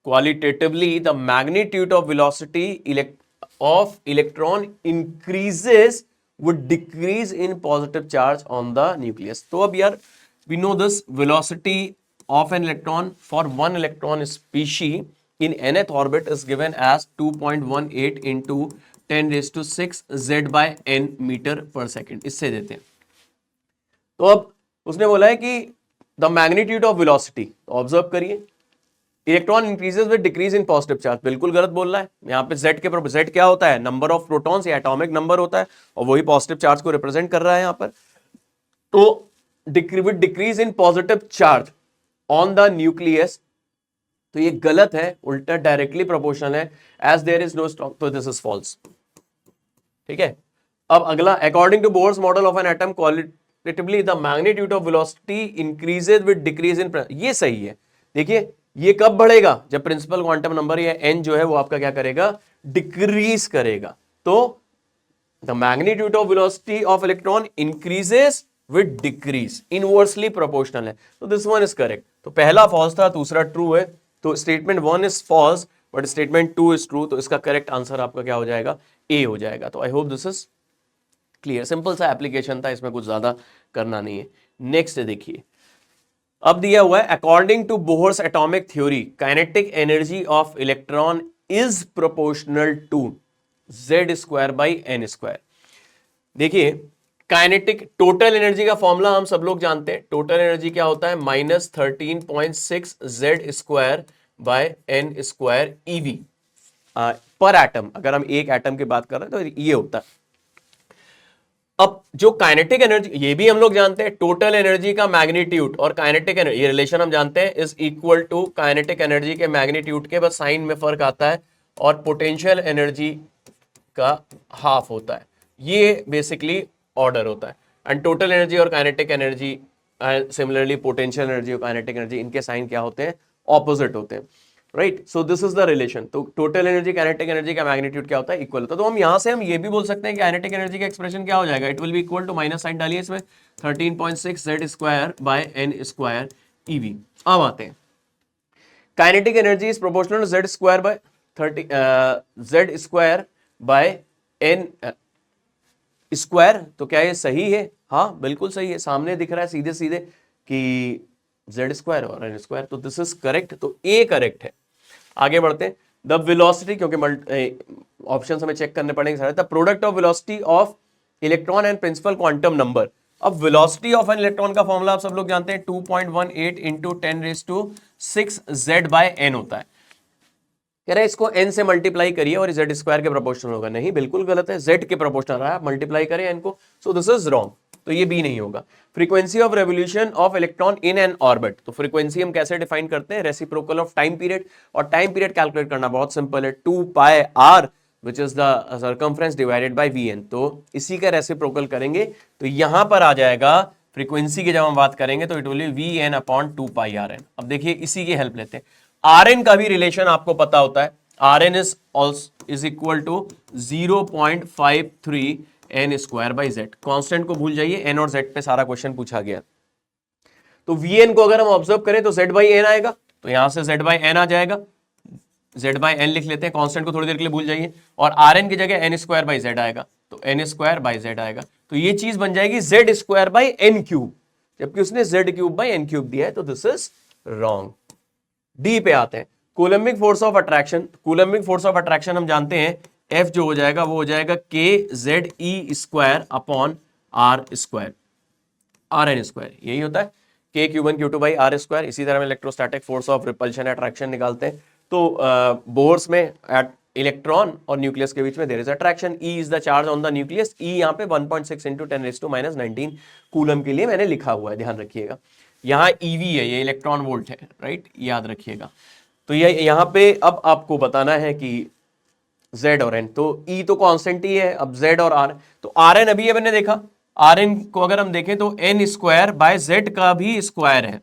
[SPEAKER 1] qualitatively the magnitude of velocity of electron increases would decrease in positive charge on the nucleus। तो अब यार we know this velocity of an electron for one electron species in nth orbit is given as 2.18 into 10 raised to 6 z by n meter per second, इससे देते हैं। तो अब उसने बोला है कि the magnitude of velocity, तो ऑब्जर्व करिए, electron increases with decrease in positive charge, बिल्कुल गलत बोल रहा है। यहाँ पे z क्या होता है, नंबर ऑफ प्रोटॉन्स या एटॉमिक नंबर होता है, और वही पॉजिटिव चार्ज को रिप्रेजेंट कर रहा है यहाँ पर। तो with decrease in positive charge on the nucleus, तो ये गलत है, उल्टा डायरेक्टली प्रोपोर्शनल है, as there is no strong, तो दिस इज फॉल्स। ठीक है, अब अगला, according to Bohr's model of an atom qualitatively the magnitude of velocity increases with decrease in, ये सही है। देखिए ये कब बढ़ेगा, जब प्रिंसिपल क्वांटम नंबर या n जो है वो आपका क्या करेगा, डिक्रीज करेगा। तो the magnitude of velocity of electron increases with decrease, inversely proportional है, तो दिस वन इज करेक्ट। तो पहला फॉल्स था, दूसरा ट्रू है। तो statement 1 is false but statement 2 is true, तो इसका करेक्ट आंसर आपका क्या हो जाएगा, ए हो जाएगा। तो I hope this is clear, simple सा एप्लीकेशन था, इसमें कुछ ज्यादा करना नहीं है। नेक्स्ट देखिए, अब दिया हुआ है according to Bohr's atomic theory kinetic energy of electron is proportional to z² by n²। देखिए काइनेटिक टोटल एनर्जी का फॉर्मूला हम सब लोग जानते हैं, टोटल एनर्जी क्या होता है, -13.6 z² बाय n² eV पर एटम। अगर हम एक एटम की बात कर रहे हैं तो ये होता है। अब जो काइनेटिक एनर्जी, ये भी हम लोग जानते हैं, टोटल एनर्जी का मैग्नीट्यूड और काइनेटिक एनर्जी, ये रिलेशन हम जानते हैं, is equal to kinetic energy के मैग्नीट्यूड के, बस साइन में फर्क आता है, और पोटेंशियल एनर्जी का हाफ होता है। ये बेसिकली ऑर्डर होता है। एंड टोटल एनर्जी और kinetic energy, similarly potential energy और काइनेटिक एनर्जी, इनके साइन क्या होते हैं, ऑपोजिट होते हैं, right. So this is the relation. तो टोटल एनर्जी काइनेटिक एनर्जी का मैग्नीट्यूड क्या होता है, इक्वल होता है। तो हम यहां से हम ये भी बोल सकते हैं कि काइनेटिक एनर्जी का एक्सप्रेशन क्या हो जाएगा, it will be equal to, minus sign डालिए इसमें, 13.6 z² बाय n² eV। अब आते हैं, kinetic energy is proportional z² by z² by n²। तो क्या ये सही है, हाँ बिल्कुल सही है, सामने दिख रहा है सीधे सीधे कि z² और n², तो दिस इज करेक्ट। तो ए करेक्ट है। आगे बढ़ते हैं, द वेलोसिटी, क्योंकि ऑप्शन हमें चेक करने पड़ेंगे सारे, the product of velocity of electron and principal quantum number. अब वेलोसिटी ऑफ एन इलेक्ट्रॉन का फॉर्मूला आप सब लोग जानते हैं, 2.18 इंटू 10⁻⁶ z बाय n होता है। कह रहे हैं इसको n से मल्टीप्लाई करिए और z² के प्रोपोर्शनल होगा, नहीं बिल्कुल गलत है, z के प्रोपोर्शनल रहा है, आप मल्टीप्लाई करें n को, सो दिस इज रॉन्ग, तो ये भी नहीं होगा। Frequency of revolution of electron in an orbit, तो फ्रीक्वेंसी हम कैसे डिफाइन करते हैं, रेसिप्रोकल ऑफ टाइम पीरियड, और टाइम पीरियड कैलकुलेट करना बहुत सिंपल है, 2πr which is the circumference divided by vn। तो इसी का रेसिप्रोकल करेंगे तो यहां पर आ जाएगा फ्रीक्वेंसी की, जब हम बात करेंगे तो it will B vn upon 2πrn। अब देखिए इसी की हेल्प लेते हैं, rn का भी रिलेशन आपको पता होता है, rn is equal to 0.53 n² by z। Constant को भूल जाइए, n और z पे सारा क्वेश्चन पूछा गया। तो vn को अगर हम ऑब्जर्व करें तो z बाई n आएगा, तो यहां से z बाई n आ जाएगा, जेड बाई एन लिख लेते हैं, कांस्टेंट को थोड़ी देर के लिए भूल जाइए, और आर एन की जगह एन स्क्वायर बाई जेड आएगा, तो एन स्क्वायर बाई जेड आएगा, तो ये चीज बन जाएगी z square by n cube, जबकि उसने z cube by n cube दिया है, तो दिस इज रॉन्ग। डी पे आते हैं, Coulombic force of attraction. Coulombic force of attraction हम जानते हैं एफ जो हो जाएगा वो हो जाएगा k z e square upon r square, r n square, यही होता है k q one q two by r square. इसी तरह हम electrostatic force of repulsion attraction निकालते हैं, तो बोर्स में एट इलेक्ट्रॉन और न्यूक्लियस के बीच में there is attraction, e is the charge on the nucleus, e यहाँ पे 1.6 इंटू 10⁻⁻⁹ कूलम के लिए मैंने लिखा हुआ है, ध्यान रखिएगा। यहाँ ईवी है, ये इलेक्ट्रॉन वोल्ट है, राइट, याद रखिएगा। तो ये यहाँ पे अब आपको बताना है कि Z और N, तो E तो कांस्टेंट ही है, अब Z और R, तो Rn अभी ये मैंने देखा, Rn को अगर हम देखें तो n स्क्वायर बाय Z का भी स्क्वायर है,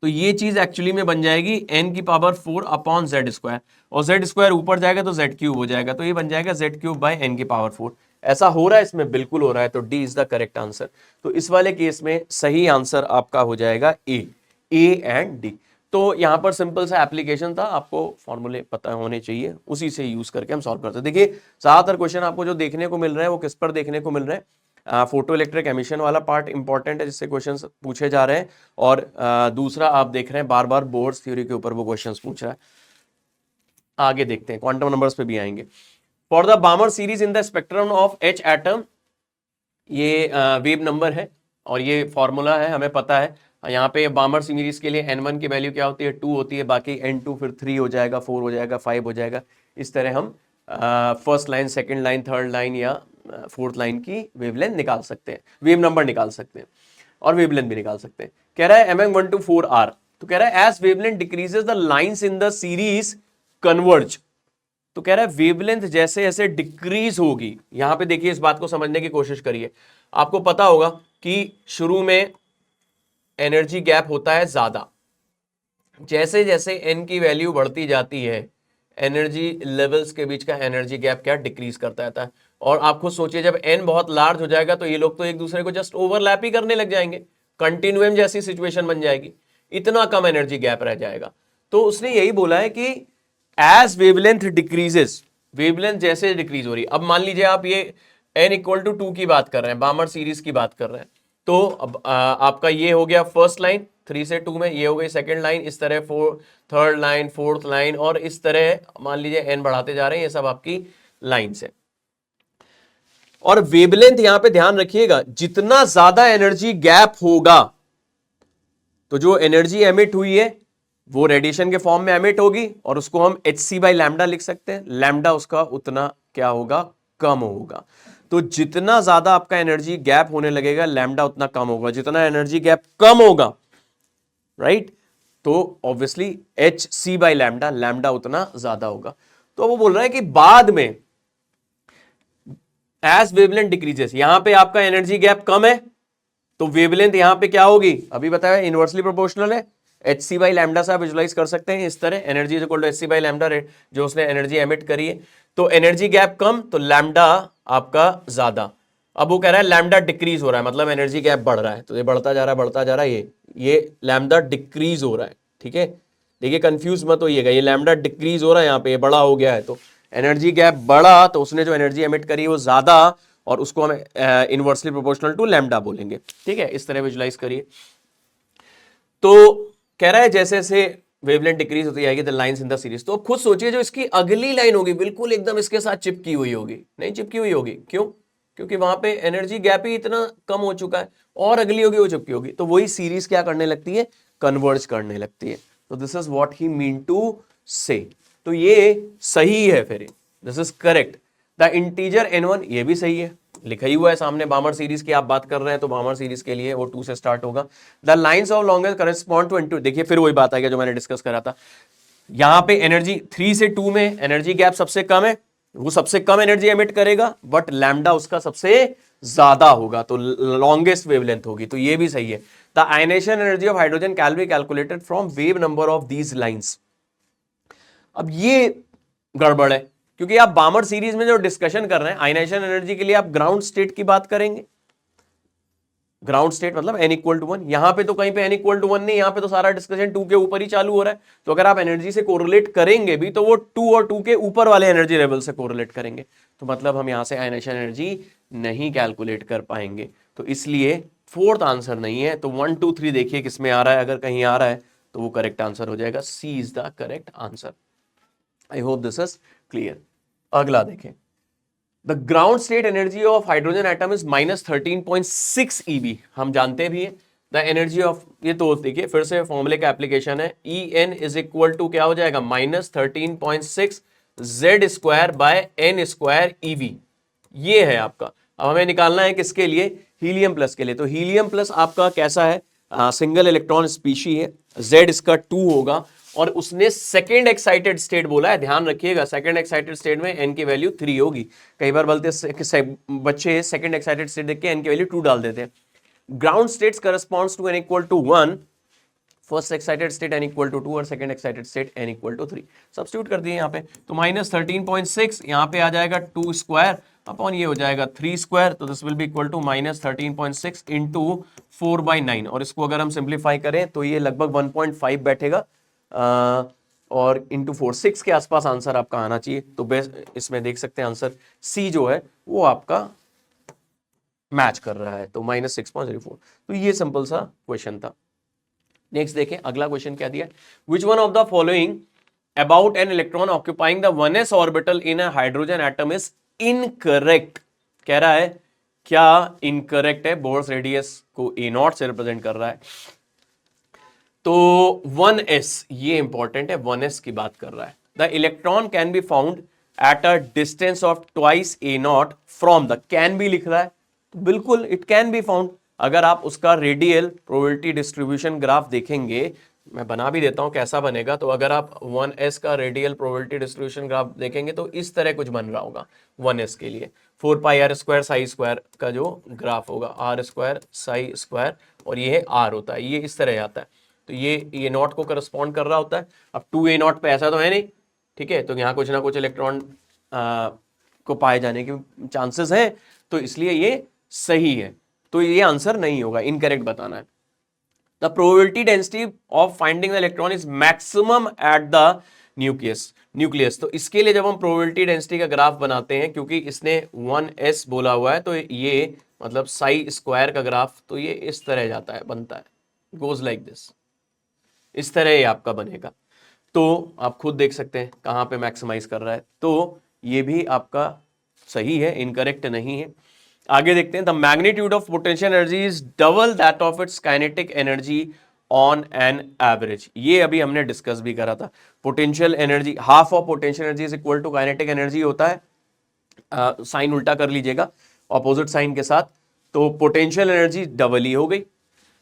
[SPEAKER 1] तो ये चीज एक्चुअली में बन जाएगी n की पावर 4 अपॉन Z स्क्वायर, और Z स्क्वायर ऊपर जाएगा तो Z क्यूब हो जाएगा, तो ये बन जाएगा Z क्यूब बाय n की पावर 4। ऐसा हो रहा है इसमें, बिल्कुल हो रहा है, तो D is the correct answer. तो इस वाले केस में सही आंसर आपका हो जाएगा A एंड D। तो यहां पर सिंपल सा एप्लीकेशन था, आपको फॉर्मूले पता होने चाहिए, उसी से यूज करके हम सॉल्व करते हैं। देखिए ज्यादातर क्वेश्चन आपको जो देखने को मिल रहा है वो किस पर देखने को मिल रहा है, फोटो इलेक्ट्रिक एमिशन वाला पार्ट इंपॉर्टेंट है जिससे क्वेश्चंस पूछे जा रहे हैं, और दूसरा आप देख रहे हैं बार बार बोर्ड्स थ्योरी के ऊपर वो क्वेश्चंस पूछ रहा है। आगे देखते हैं, क्वांटम नंबर्स पे भी आएंगे। For the बामर series in the spectrum of H atom, ये वेव नंबर है और ये फॉर्मूला है, हमें पता है। यहाँ पे बामर सीरीज के लिए n1 की वैल्यू क्या होती है, 2 होती है, बाकी n2 फिर 3 हो जाएगा, 4 हो जाएगा, 5 हो जाएगा। इस तरह हम first line, second line, third line या फोर्थ लाइन की वेवलेंथ निकाल सकते हैं, वेव नंबर निकाल सकते हैं, और वेवलेंथ भी निकाल सकते हैं। कह रहा है mm 1 to 4r, तो कह रहा है as wavelength decreases the lines in the series converge, तो कह रहा है वेवलेंथ जैसे जैसे डिक्रीज होगी, यहां पे देखिए इस बात को समझने की कोशिश करिए। आपको पता होगा कि शुरू में एनर्जी गैप होता है ज्यादा, जैसे जैसे n की वैल्यू बढ़ती जाती है एनर्जी लेवल्स के बीच का एनर्जी गैप क्या डिक्रीज करता रहता है। और आप खुद सोचिए जब n बहुत लार्ज हो जाएगा तो ये लोग तो एक दूसरे को जस्ट ओवरलैप ही करने लग जाएंगे, कंटिन्यूम जैसी सिचुएशन बन जाएगी, इतना कम एनर्जी गैप रह जाएगा। तो उसने यही बोला है कि एज वेवलेंथ डिक्रीजेस, वेवलेंथ जैसे डिक्रीज हो रही, अब मान लीजिए आप ये n इक्वल टू 2 की बात कर रहे हैं, बामर सीरीज की बात कर रहे हैं, तो अब आपका ये हो गया फर्स्ट लाइन 3 से 2 में, ये हो गई सेकंड लाइन, इस तरह थर्ड लाइन, फोर्थ लाइन, और इस तरह मान लीजिए n बढ़ाते जा रहे हैं, ये सब आपकी लाइन से। और वेवलेंथ यहां पे ध्यान रखिएगा, जितना ज्यादा एनर्जी गैप होगा तो जो एनर्जी एमिट हुई है वो रेडिएशन के फॉर्म में एमिट होगी, और उसको हम hc बाई लैम्डा लिख सकते हैं, लैम्डा उसका उतना क्या होगा, कम होगा। तो जितना ज्यादा आपका एनर्जी गैप होने लगेगा लैम्डा उतना कम होगा, जितना एनर्जी गैप कम होगा, राइट, तो obviously hc by lambda, lambda उतना ज्यादा होगा। तो वो बोल रहा है कि बाद में एज वेवलेंथ डिक्रीजेस, यहां पे आपका एनर्जी गैप कम है तो वेवलेंथ यहां पे क्या होगी, अभी बताया इनवर्सली प्रोपोर्शनल है, hc बाई लैम्डा से आप विजुलाइज कर सकते हैं इस तरह, energy is equal to hc by lambda, जो उसने एनर्जी एमिट करी है, तो एनर्जी गैप कम तो लैम्डा आपका ज्यादा। अब वो कह रहा है लैम्डा डिक्रीज हो रहा है, मतलब एनर्जी गैप बढ़ रहा है, तो ये बढ़ता जा रहा है, बढ़ता जा रहा है, ये लैम्डा डिक्रीज हो रहा है, ठीक है। देखिए कंफ्यूज मत होइएगा, ये लैम्डा डिक्रीज हो रहा है, यहाँ पे ये बड़ा हो गया है, तो एनर्जी गैप बढ़ा तो उसने जो एनर्जी एमिट करी वो ज्यादा, और उसको हम इनवर्सली प्रोपोर्शनल टू लैम्डा बोलेंगे, ठीक है, इस तरह विजुलाइज करिए। तो कह रहा है जैसे जैसे वेवलेंथ डिक्रीज होती जाएगी the lines in the series, तो अब खुद सोचिए जो इसकी अगली लाइन होगी बिल्कुल एकदम इसके साथ चिपकी हुई होगी, नहीं चिपकी हुई होगी, क्यों, क्योंकि वहां पे एनर्जी गैप ही इतना कम हो चुका है, और अगली होगी वो चिपकी होगी, तो वही सीरीज क्या करने लगती है, कन्वर्ज करने लगती है। तो this is what he mean to say, तो ये सही है, फिर this is correct. The integer n1, ये भी सही है, लिखा ही हुआ है सामने, बामर सीरीज की आप बात कर रहे हैं तो बामर सीरीज के लिए वो 2 से स्टार्ट होगा। The lines of longest correspond to n2, देखिए फिर वही बात आएगा जो मैंने डिस्कस करा था, यहां पे एनर्जी 3 से 2 में एनर्जी गैप सबसे कम है, वो सबसे कम एनर्जी एमिट करेगा, बट लैम्डा उसका सबसे ज्यादा होगा, तो लॉन्गेस्ट वेवलेंथ होगी, तो ये भी सही है। The ionisation energy of hydrogen can be calculated from wave number of these lines. अब ये गड़बड़ है, क्योंकि आप बामर सीरीज में जो डिस्कशन कर रहे हैं आयनाइजेशन एनर्जी के लिए आप ग्राउंड स्टेट की बात करेंगे, ग्राउंड स्टेट मतलब n इक्वल टू 1, यहां पे तो कहीं पे n इक्वल टू 1 नहीं, यहां पे तो सारा डिस्कशन 2 के ऊपर ही चालू हो रहा है। तो अगर आप एनर्जी से कोरिलेट करेंगे भी तो वो 2 और 2 के ऊपर वाले एनर्जी लेवल से कोरिलेट करेंगे, तो मतलब हम यहां से आयनेशन एनर्जी नहीं कैलकुलेट कर पाएंगे। तो इसलिए फोर्थ आंसर नहीं है। तो 1 2 3 देखिए किसमें आ रहा है, अगर कहीं आ रहा है तो वो करेक्ट आंसर हो जाएगा, C is the correct answer. I hope this is clear. अगला देखें, the ground state energy of hydrogen atom is -13.6 eV। हम जानते भी हैं द एनर्जी ऑफ, ये तो देखिए फिर से फॉर्मूले का एप्लीकेशन है, En इज इक्वल टू क्या हो जाएगा, -13.6 Z square by N square EV। ये है आपका। अब हमें निकालना है किसके लिए, हीलियम प्लस के लिए। तो हीलियम प्लस आपका कैसा है, सिंगल इलेक्ट्रॉन स्पीशी है, Z इसका 2 होगा, और उसने सेकेंड एक्साइटेड स्टेट बोला है, ध्यान रखिएगा सेकेंड एक्साइटेड स्टेट में n की वैल्यू 3 होगी। कई बार बोलते बच्चे सेकेंड एक्साइटेड स्टेट देख के n की वैल्यू 2 डाल देते हैं। Ground states corresponds to n equal to 1, first excited state n equal to 2 और second excited state n equal to 3। Substitute कर दिए यहाँ पे, तो -13.6 यहाँ पे आ जाएगा 2 स्क्वायर अपॉन ये हो जाएगा 3 स्क्वायर, तो this will be equal to -13.6 into 4/9, और इसको अगर हम सिंप्लीफाई करें तो ये लगभग 1.5 बैठेगा, और इंटू 4 6 के आसपास आंसर आपका आना चाहिए। तो बेस्ट इसमें देख सकते हैं आंसर सी जो है वो आपका मैच कर रहा है, तो -6.04। तो ये सिंपल सा क्वेश्चन था। नेक्स्ट देखें अगला क्वेश्चन क्या दिया, which one of the following about an electron occupying the 1s orbital in a hydrogen atom is incorrect. कह रहा है क्या इनकरेक्ट है, बोर्स रेडियस को A0 से रिप्रेजेंट कर रहा है, तो 1s ये इंपॉर्टेंट है, 1s की बात कर रहा है। The electron can be found at a distance of twice A0 from the, can be लिख रहा है, तो बिल्कुल इट कैन बी फाउंड। अगर आप उसका रेडियल प्रोबेबिलिटी डिस्ट्रीब्यूशन ग्राफ देखेंगे, मैं बना भी देता हूं कैसा बनेगा, तो अगर आप 1s का रेडियल प्रोबेबिलिटी डिस्ट्रीब्यूशन ग्राफ देखेंगे तो इस तरह कुछ बन रहा होगा 1s के लिए, 4πr² साई स्क्वायर का जो ग्राफ होगा, r² साई स्क्वायर, और ये है r होता है, ये इस तरह आता है, तो ये नॉट को करस्पॉन्ड कर रहा होता है। अब 2A0 पे ऐसा तो है नहीं, ठीक है, तो यहाँ कुछ ना कुछ इलेक्ट्रॉन को पाए जाने के चांसेस हैं, तो इसलिए ये सही है। तो ये आंसर नहीं होगा, इनकरेक्ट बताना है। The probability density of finding the electron is maximum at the nucleus. तो इसके लिए जब हम प्रोबेबिलिटी डेंसिटी का ग्राफ बनाते हैं, क्योंकि इसने 1s बोला हुआ है, तो ये मतलब साई स्क्वायर का ग्राफ तो ये इस तरह जाता है, बनता है, गोज लाइक दिस, इस तरह ये आपका बनेगा। तो आप खुद देख सकते हैं कहां पे मैक्सिमाइज कर रहा है, तो ये भी आपका सही है, इनकरेक्ट नहीं है। आगे देखते हैं, the magnitude of potential energy is double that of its kinetic energy on an average. ये अभी हमने डिस्कस भी करा था, potential energy, half of potential energy is equal to kinetic energy होता है, साइन उल्टा कर लीजिएगा ऑपोजिट साइन के साथ, तो पोटेंशियल एनर्जी डबल ही हो गई,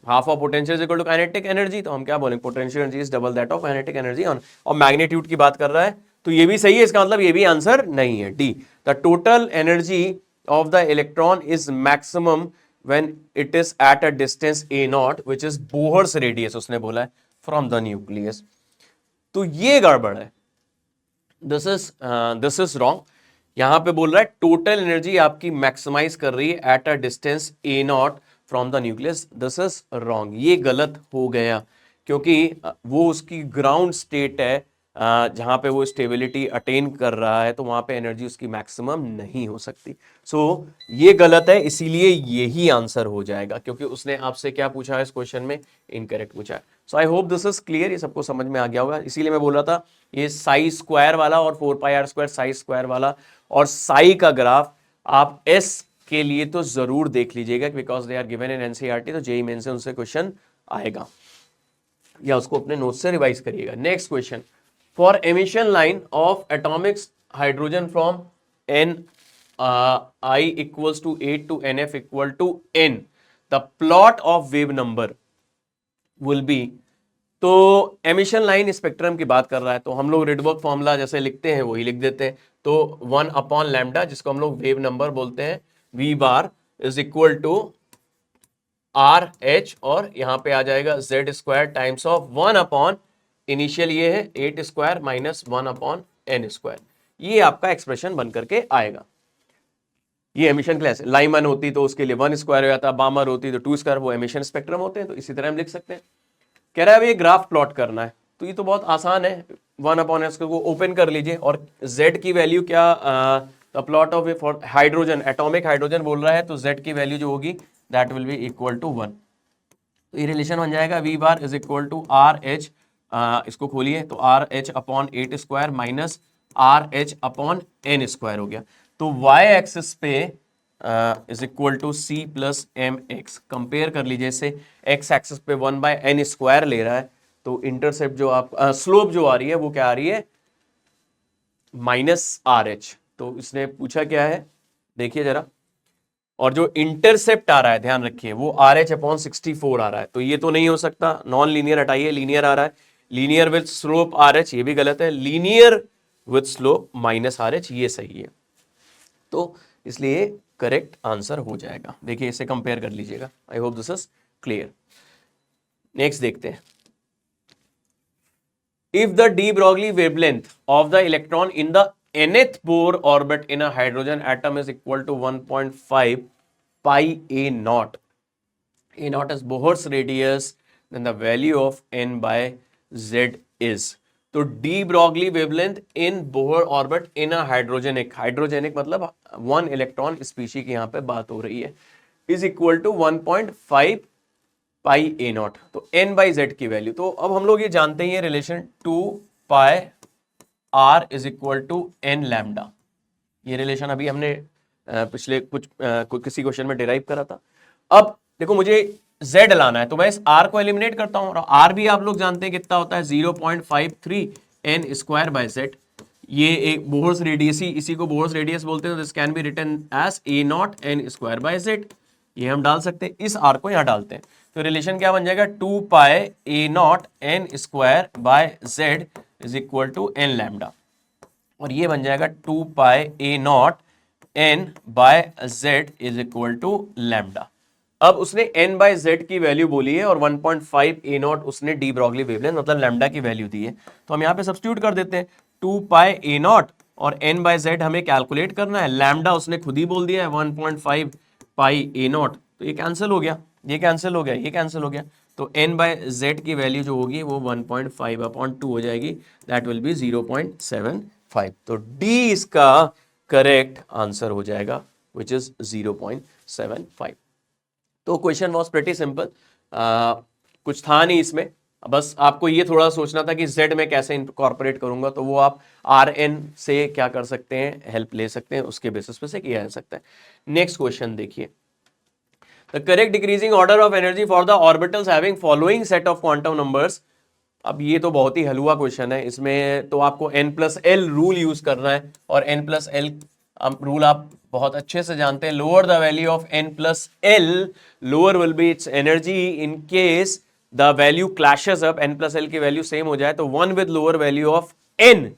[SPEAKER 1] half of potential is equal to kinetic energy, तो हम क्या बोलेंगे, potential energy is double that of kinetic energy on, और मैग्नीट्यूड की बात कर रहा है, तो ये भी सही है, इसका मतलब ये भी आंसर नहीं है, D. The total energy of the electron is maximum when it is at a distance A0 which is Bohr's radius उसने बोला है from the nucleus। तो ये गड़बड़ है, this is wrong। यहां पे बोल रहा है टोटल एनर्जी आपकी मैक्सिमाइज कर रही है at a distance A0 from the nucleus, this is wrong, ये गलत हो गया, क्योंकि वो उसकी ग्राउंड स्टेट है, जहां पे वो स्टेबिलिटी अटेन कर रहा है, तो वहां पे एनर्जी उसकी मैक्सिमम नहीं हो सकती। सो ये गलत है, इसीलिए यही आंसर हो जाएगा, क्योंकि उसने आपसे क्या पूछा है इस क्वेश्चन में, इनकरेक्ट पूछा है। So I hope this is clear, ये सबको समझ में आ गया होगा। इसीलिए मैं बोल रहा था ये साई स्क्वायर वाला और 4πr² साई स्क्वायर वाला और साई का ग्राफ आप एस के लिए तो जरूर देख लीजिएगा, because they are given in NCERT, तो जेईई मेन से उनसे क्वेश्चन आएगा, या उसको अपने नोट से रिवाइज करिएगा। Next question, for emission line of atomic hydrogen from I equals to 8 to NF equal to N, the plot of wave number will be, तो एमिशन लाइन स्पेक्ट्रम की बात कर रहा है, तो हम लोग रेडबर्ग फॉर्मूला जैसे लिखते हैं वही लिख देते हैं, तो 1/λ जिसको हम लोग वेव नंबर बोलते हैं, V bar is equal to RH, और यहां पे आ जाएगा Z² टाइम्स ऑफ 1/, इनिशियल ये है 8² - 1/n², ये आपका एक्सप्रेशन बन करके आएगा। ये एमिशन क्लास, लाइमन होती तो उसके लिए 1 स्क्वायर हो जाता, बामर होती तो 2 स्क्वायर, वो एमिशन स्पेक्ट्रम होते हैं, तो इसी तरह हम लिख सकते हैं। कह रहा है अब ये ग्राफ प्लॉट करना है, तो ये तो बहुत आसान है, 1/s को ओपन कर लीजिए और z की वैल्यू क्या, the plot of for hydrogen, atomic hydrogen बोल रहा है, तो z की वैल्यू जो होगी that will be equal to 1। तो ये रिलेशन बन जाएगा v bar is equal to R H, इसको खोलिए तो R H upon 8 square minus R H upon N square हो गया। तो y एक्सिस पे is equal to C plus M X, compare कर लीजिए इसे, x एक्सिस पे 1/n स्क्वायर ले रहा है, तो इंटरसेप्ट जो आप स्लोप जो आ रही है वो क्या आ रही है, माइनस आर एच। तो इसने पूछा क्या है, देखिए जरा, और जो इंटरसेप्ट आ रहा है ध्यान रखिए वो आर एच अपॉन 64 आ रहा है, तो ये तो नहीं हो सकता, नॉन लीनियर हटाइए, लीनियर आ रहा है, linear with slope R H, ये भी गलत है, linear with slope minus R H, ये सही है। तो इसलिए करेक्ट आंसर हो जाएगा। देखिए इसे कंपेयर कर लीजिएगा। आई hope this is clear. Next देखते हैं, if the D Broglie wavelength of the electron in the nth Bohr orbit in a hydrogen atom is equal to 1.5 pi a naught. A naught is Bohr's radius, then the value of n by z is. तो D Broglie wavelength in Bohr orbit in a hydrogenic, hydrogenic मतलब 1 electron species की यहां पे बात हो रही है, is equal to 1.5 pi a not, तो n बाई जेड की वैल्यू। तो अब हम लोग ये जानते हैं relation 2 pi r is equal to N lambda, ये रिलेशन अभी हमने पिछले किसी क्वेश्चन में डिराइव करा था। अब देखो मुझे z लाना है, तो मैं इस r को एलिमिनेट करता हूं, और r भी आप लोग जानते हैं कितना होता है, 0.53 n स्क्वायर बाय z। ये एक बोहर्स रेडियस, इसी को बोहर्स रेडियस बोलते हैं, तो this can be written as a not n square by z। ये हम डाल सकते हैं, इस r को यहां डालते हैं, तो रिलेशन क्या बन जाएगा, 2 pi a not n square by z is equal to N lambda, और ये बन जाएगा 2 pi a not n by z is equal to lambda. अब उसने n बाय z की वैल्यू बोली है और 1.5 a नॉट उसने डी ब्रॉगली वेवलेंथ मतलब लैम्डा की वैल्यू दी है, तो हम यहाँ पे सब्स्टिट्यूट कर देते हैं, 2 पाई a नॉट और n बाय z हमें कैलकुलेट करना है, लैम्डा उसने खुद ही बोल दिया है 1.5 पाई a नॉट, तो ये कैंसिल हो गया, ये कैंसिल हो गया, ये कैंसिल हो गया, तो n बाय z की वैल्यू जो होगी वो 1.5 अपॉन 2 हो जाएगी, दैट विल बी 0.75। तो d इसका करेक्ट आंसर हो जाएगा विच इज 0.75। तो क्वेश्चन वॉज प्रेटी सिंपल, कुछ था नहीं इसमें, बस आपको ये थोड़ा सोचना था कि z में कैसे इनकॉर्पोरेट करूंगा, तो वो आप rn से क्या कर सकते हैं, हेल्प ले सकते हैं, उसके बेसिस पे से किया जा सकता है। नेक्स्ट क्वेश्चन देखिए, the correct decreasing order of energy for the orbitals having following set of quantum numbers. अब ये तो बहुत ही हलवा क्वेश्चन है, इसमें तो आपको n+l रूल यूज करना है, और n+l रूल आप बहुत अच्छे से जानते हैं, lower the value of n+l lower will be its energy in case the value clashes up, n+l की वैल्यू सेम हो जाए तो one with lower value of n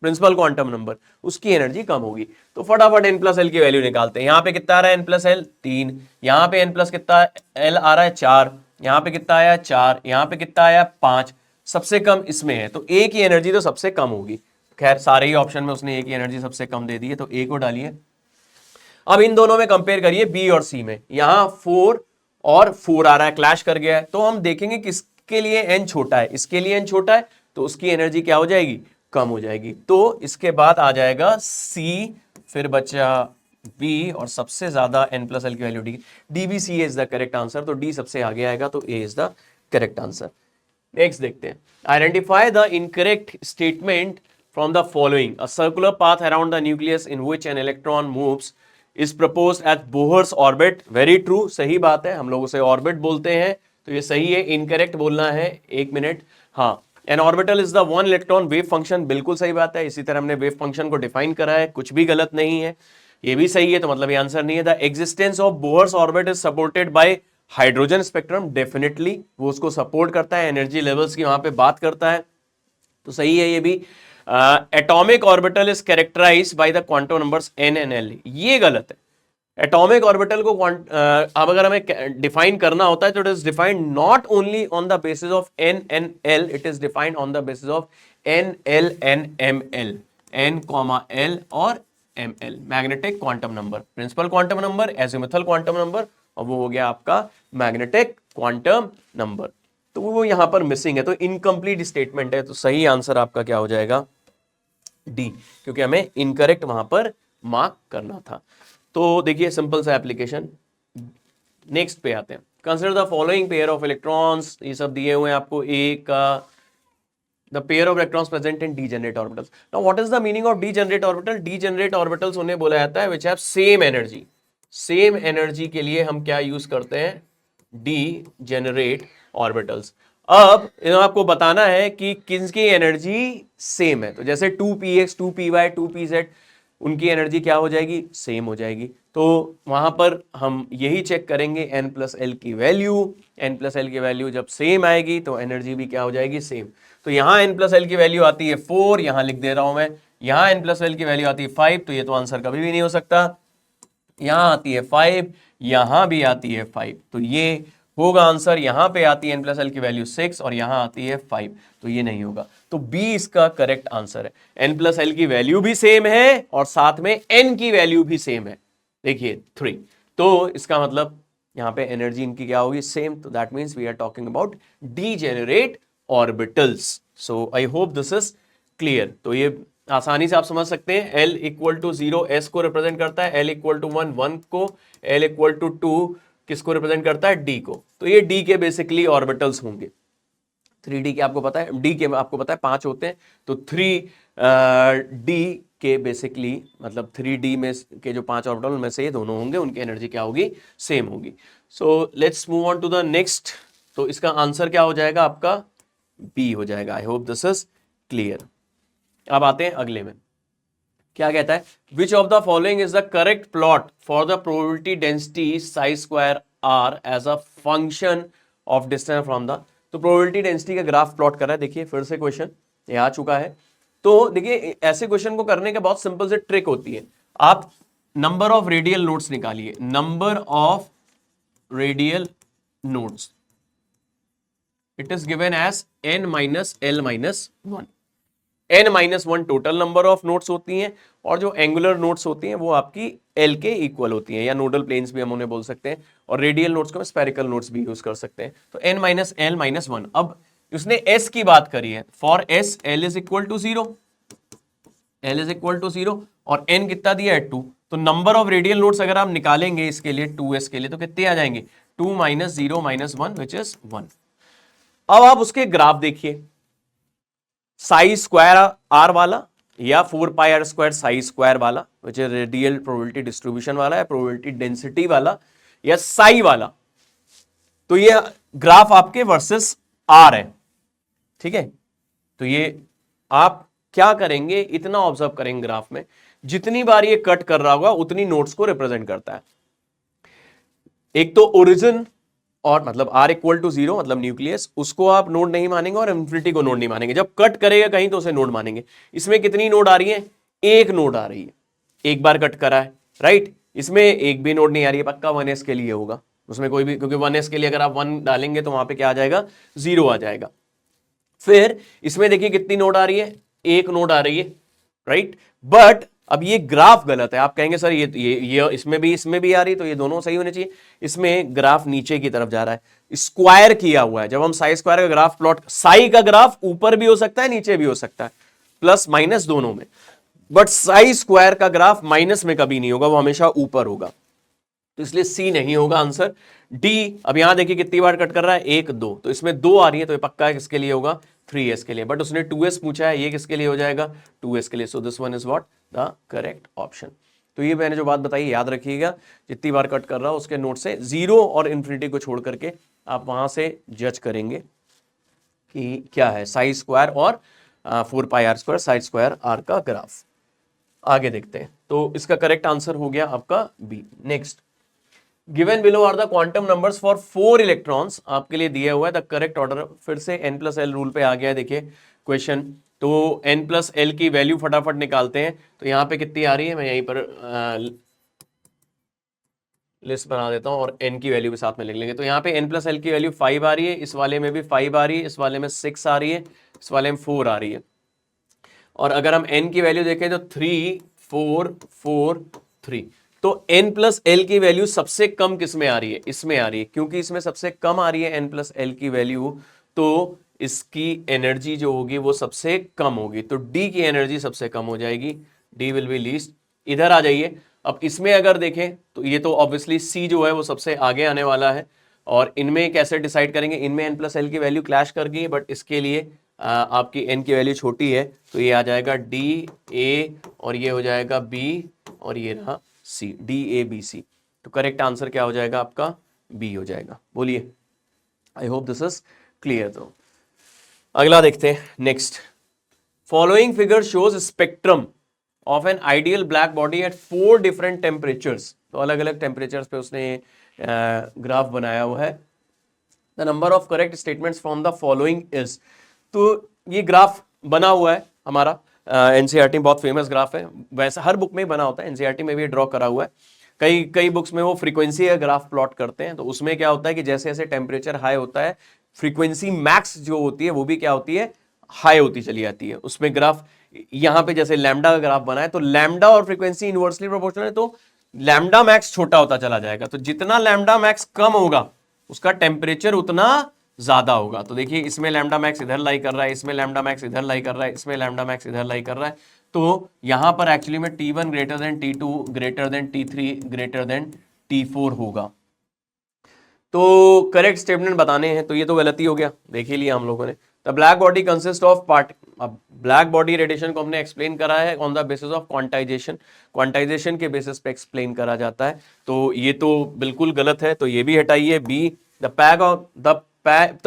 [SPEAKER 1] principal quantum number उसकी एनर्जी कम होगी। तो फटाफट n+l की वैल्यू निकालते हैं। यहाँ पे कितना आ रहा है n+l 3, यहाँ पे n+ कितना l आ रहा है 4, यहाँ पे कितना आया 4, यहाँ पे कितना आया 5, सबसे कम इसमें है, तो a की एनर्जी तो सबसे कम होगी। खैर सारे ही ऑप्शन में उसने a की एनर्जी सबसे कम दे दी है, तो a को डालिए। अब इन दोनों में कंपेयर करिए b और c में, यहां 4 और 4 आ रहा है, क्लैश कर गया है, तो हम देखेंगे किसके लिए n छोटा है, इसके लिए n छोटा है तो उसकी एनर्जी क्या हो जाएगी, कम हो जाएगी। तो इसके बाद आ जाएगा c, फिर बचा b और सबसे ज्यादा n+l की value d, dbc is the correct answer, तो d सबसे आगे आएगा, तो a is the correct answer. Next देखते हैं, identify the incorrect statement from the following, a circular path around the nucleus in which an electron moves is proposed at Bohr's orbit. Very true, सही बात है, हम लोग उसे orbit बोलते हैं, तो ये सही है। इनकरेक्ट बोलना है, एक मिनट, हाँ, N orbital is the one electron wave function, बिल्कुल सही बात है, इसी तरह हमने वेव फंक्शन को डिफाइन करा है, कुछ भी गलत नहीं है, ये भी सही है, तो मतलब ये आंसर नहीं है। The existence of Bohr's orbit is supported by hydrogen spectrum, definitely वो उसको सपोर्ट करता है, एनर्जी लेवल्स की वहां पे बात करता है, तो सही है ये भी। Atomic orbital is characterized by the quantum numbers n and l, ये गलत है। एटॉमिक ऑर्बिटल को अब अगर हमें डिफाइन करना होता है तो it is defined not only on the basis of n and l, it is defined on the basis of n l n m l, n, l और ml, magnetic quantum number, principal quantum number, azimuthal quantum number, और वो हो गया आपका magnetic quantum number. तो वो यहां पर मिसिंग है, तो इनकम्प्लीट स्टेटमेंट है। तो सही आंसर आपका क्या हो जाएगा? डी, क्योंकि हमें इनकरेक्ट वहां पर मार्क करना था। तो देखिए सिंपल सा एप्लीकेशन। नेक्स्ट पे आते हैं। Consider the following pair of electrons, ये सब दिए हुए हैं आपको। ए का the pair of electrons present in degenerate orbitals. Now what is the meaning of degenerate orbital? Degenerate orbitals उन्हें बोला जाता है which have same energy. Same energy के लिए हम क्या यूज करते हैं? Degenerate orbitals. अब आपको बताना है कि किसकी एनर्जी सेम है। तो जैसे 2px, 2py, 2pz, उनकी एनर्जी क्या हो जाएगी? सेम हो जाएगी। तो वहां पर हम यही चेक करेंगे n+l की वैल्यू। n+l की वैल्यू जब सेम आएगी तो एनर्जी भी क्या हो जाएगी? सेम। तो यहां n+l की वैल्यू आती है 4, यहां लिख दे रहा हूं मैं। यहां n+l की वैल्यू आती है 5, तो ये तो आंसर कभी भी नहीं हो सकता। यहां आती है 5, यहां भी आती है 5, तो ये होगा आंसर। यहां पे आती है n+l की वैल्यू 6 और यहां आती है 5, तो ये नहीं होगा। तो बी इसका करेक्ट आंसर है। n+l की वैल्यू भी सेम है और साथ में n की वैल्यू भी सेम है। देखिए 3, तो इसका मतलब यहां पे एनर्जी इनकी क्या होगी? सेम। तो that means we are talking about degenerate orbitals. So I hope this is clear. तो ये आसानी से आप समझ सकते हैं। L इक्वल टू 0 S को रिप्रेजेंट करता है, L इक्वल टू 1 1 को, L इक्वल टू 2 किसको रिप्रेजेंट करता है? D को। तो ये D के बेसिकली ऑर्बिटल्स होंगे। 3D के आपको पता है, D के आपको पता है 5 होते हैं, तो 3D के बेसिकली मतलब 3D में के जो 5 ऑर्बिटल में से ये दोनों होंगे, उनकी एनर्जी क्या होगी? सेम होगी। So let's move on to the next. तो इसका आंसर क्या हो जाएगा आपका? बी हो जाएगा। I hope this is clear. अब आते हैं अगले में। क्या कहता है? Which of the following is the correct plot for the probability density psi square R as a function of distance from the. तो प्रोबेबिलिटी डेंसिटी का ग्राफ प्लॉट कर रहा है। देखिए फिर से क्वेश्चन ये आ चुका है। तो देखिए ऐसे क्वेश्चन को करने का बहुत सिंपल से ट्रिक होती है। आप नंबर ऑफ रेडियल नोड्स निकालिए, number of radial nodes, it is given as n-l-1। n-1 total number of nodes होती हैं और जो एंगुलर नोट्स होती हैं वो आपकी l के इक्वल होती हैं, या नोडल प्लेन्स भी हम उन्हें बोल सकते हैं, और रेडियल नोट्स को स्फेरिकल नोट्स भी यूज कर सकते हैं। तो n-l-1। अब उसने s की बात करी है। For s l is equal to 0, l is equal to 0 और n कितना दिया है? 2। तो नंबर ऑफ रेडियल नोट्स अगर आप निकालेंगे इसके लिए 2s के लिए तो कितने आ जाएंगे? 2 - 0 - 1 विच इज 1। अब आप उसके ग्राफ देखिए, साई स्क्वायर आर वाला या 4πr² साई स्क्वायर वाला, which is radial probability distribution वाला, या प्रोबेबिलिटी डेंसिटी वाला, या साई वाला। तो ये ग्राफ आपके वर्सेस आर है, ठीक है। तो ये आप क्या करेंगे? इतना ऑब्जर्व करेंगे ग्राफ में, जितनी बार ये कट कर रहा होगा उतनी नोट्स को रिप्रेजेंट करता है। एक तो ओरिजिन और मतलब r इक्वल टू 0 मतलब न्यूक्लियस, उसको आप नोड नहीं मानेंगे, और इन्फिनिटी को नोड नहीं मानेंगे। जब कट करेगा कहीं तो उसे नोड मानेंगे। इसमें कितनी नोड आ रही है? एक नोड आ रही है, एक बार कट करा है, राइट। इसमें एक भी नोड नहीं आ रही है, पक्का 1s के लिए होगा उसमें कोई भी, क्योंकि 1s के लिए अगर आप 1 डालेंगे तो वहां पे क्या आ जाएगा? 0 आ जाएगा। फिर इसमें देखिए कितनी नोड आ रही है? एक नोड आ रही है, राइट। बट अब ये ग्राफ गलत है। आप कहेंगे सर ये इसमें भी आ रही है, तो ये दोनों सही होने चाहिए। इसमें ग्राफ नीचे की तरफ जा रहा है, स्क्वायर किया हुआ है। जब हम साई स्क्वायर का ग्राफ प्लॉट, साई का ग्राफ ऊपर भी हो सकता है नीचे भी हो सकता है, प्लस माइनस दोनों में, बट साई स्क्वायर का ग्राफ माइनस में कभी नहीं होगा, वो हमेशा ऊपर होगा। तो इसलिए सी नहीं होगा आंसर। डी, अब यहां देखिए कितनी बार कट कर रहा है? 1 2, तो इसमें 2 आ रही है, तो ये पक्का किसके लिए होगा? 3s के लिए। बट उसने 2s पूछा है, ये किसके लिए हो जाएगा? 2s के लिए। सो this one is what? The correct option. तो ये मैंने जो बात बताई याद रखिएगा, जितनी बार कट कर रहा हो उसके नोट से 0 और इन्फिनिटी को छोड़ करके आप वहां से जज करेंगे कि क्या है साई स्क्वायर और 4πr² साई स्क्वायर आर का ग्राफ। आगे देखते हैं। तो इसका करेक्ट आंसर हो गया आपका B. Next, given below are the quantum numbers for 4 electrons. आपके लिए दिया हुआ है द करेक्ट ऑर्डर। फिर से n+l रूल पे आ गया है, देखिए क्वेश्चन। तो n+l की वैल्यू फटाफट निकालते हैं। तो यहां पे कितनी आ रही है? मैं यहीं पर लिस्ट बना देता हूं और n की वैल्यू भी साथ में लिख लेंगे। तो यहाँ पे n+l की वैल्यू 5 आ रही है, इस वाले में भी 5 आ रही है, इस वाले में 6 आ रही है, इस वाले में 4 आ रही है। और अगर हम n की वैल्यू देखें तो 3 443। तो n प्लस एल की वैल्यू सबसे कम किस में आ रही है? इसमें आ रही है, क्योंकि इसमें सबसे कम आ रही है n प्लस एल की वैल्यू, तो इसकी एनर्जी जो होगी वो सबसे कम होगी, तो d की एनर्जी सबसे कम हो जाएगी, d विल बी लीस्ट। इधर आ जाइए, अब इसमें अगर देखें तो ये तो ऑब्वियसली c जो है वो सबसे आगे आने वाला है, और इनमें कैसे डिसाइड करेंगे? इनमें n प्लस एल की वैल्यू क्लैश कर गई, बट इसके लिए आपकी n की वैल्यू छोटी है, तो ये आ जाएगा d a, और ये हो जाएगा b, और ये रहा c, d a b c। तो करेक्ट आंसर क्या हो जाएगा आपका? b हो जाएगा। बोलिए, आई होप दिस इज क्लियर। तो अगला देखते हैं, next. Following figure shows spectrum of an ideal black body at 4 different temperatures. तो अलग अलग टेम्परेचर्स पे उसने ग्राफ बनाया हुआ है। The number of correct statements from the following is. तो ये ग्राफ बना हुआ है हमारा, एनसीईआरटी में बहुत फेमस ग्राफ है, वैसे हर बुक में ही बना होता है, एनसीईआरटी में भी ड्रॉ करा हुआ है। कई बुक्स में वो फ्रीक्वेंसी का ग्राफ प्लॉट करते हैं, तो उसमें क्या होता है कि जैसे जैसे टेम्परेचर हाई होता है, फ्रीक्वेंसी मैक्स जो होती है वो भी क्या होती है? हाई होती चली जाती है। उसमें ग्राफ यहां पे जैसे लैम्डा का ग्राफ बना है, तो लैम्डा और फ्रीक्वेंसी इनवर्सली प्रोपोर्शनल है, तो लैम्डा मैक्स छोटा होता चला जाएगा। तो जितना लैम्डा मैक्स कम होगा उसका टेम्परेचर उतना ज्यादा होगा। तो देखिए, इसमें लैम्डा मैक्स इधर लाई कर रहा है, इसमें लैम्डा मैक्स इधर लाई कर रहा है, इसमें लैम्डा मैक्स इधर लाई कर रहा है। तो यहां पर एक्चुअली में T1 greater than T2 greater than T3 greater than T4 होगा। तो करेक्ट स्टेटमेंट बताने हैं, तो ये तो गलती हो गया, देख ही लिया हम लोगों ने। The black body consist of part. अब ब्लैक बॉडी रेडिएशन को हमने एक्सप्लेन करा है on the basis of quantization, quantization के बेसिस पे एक्सप्लेन करा जाता है। तो ये तो बिल्कुल गलत है, तो ये भी हटाइए। B, the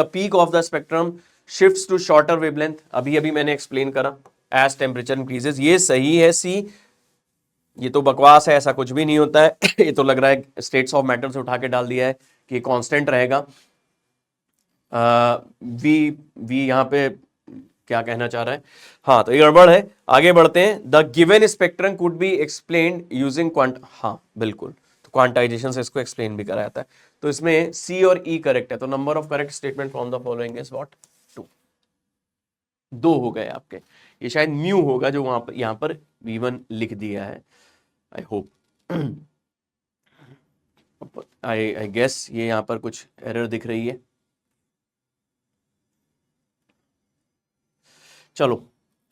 [SPEAKER 1] peak of the spectrum shifts to shorter wavelength, अभी अभी मैंने एक्सप्लेन करा, एज टेम्परेचर इंक्रीजेस, ये सही है। सी, ये तो बकवास है, ऐसा कुछ भी नहीं होता है ये तो लग रहा है स्टेट्स ऑफ मैटर से उठा के डाल दिया है कि कांस्टेंट रहेगा। वी यहाँ पे क्या कहना चाह रहा है? हाँ, तो ये गड़बड़ है। आगे बढ़ते हैं। The given spectrum could be explained using quant, हाँ बिल्कुल, तो क्वांटाइजेशन से इसको एक्सप्लेन भी करा जाता है। तो इसमें सी और ई करेक्ट है, तो number of correct statement from the following is what? 2। 2 हो गए आपके। ये शायद म्यू होगा जो वहां पर यहाँ पर V1 लिख दिया है, आई होप। आई गेस ये यहाँ पर कुछ एरर दिख रही है। चलो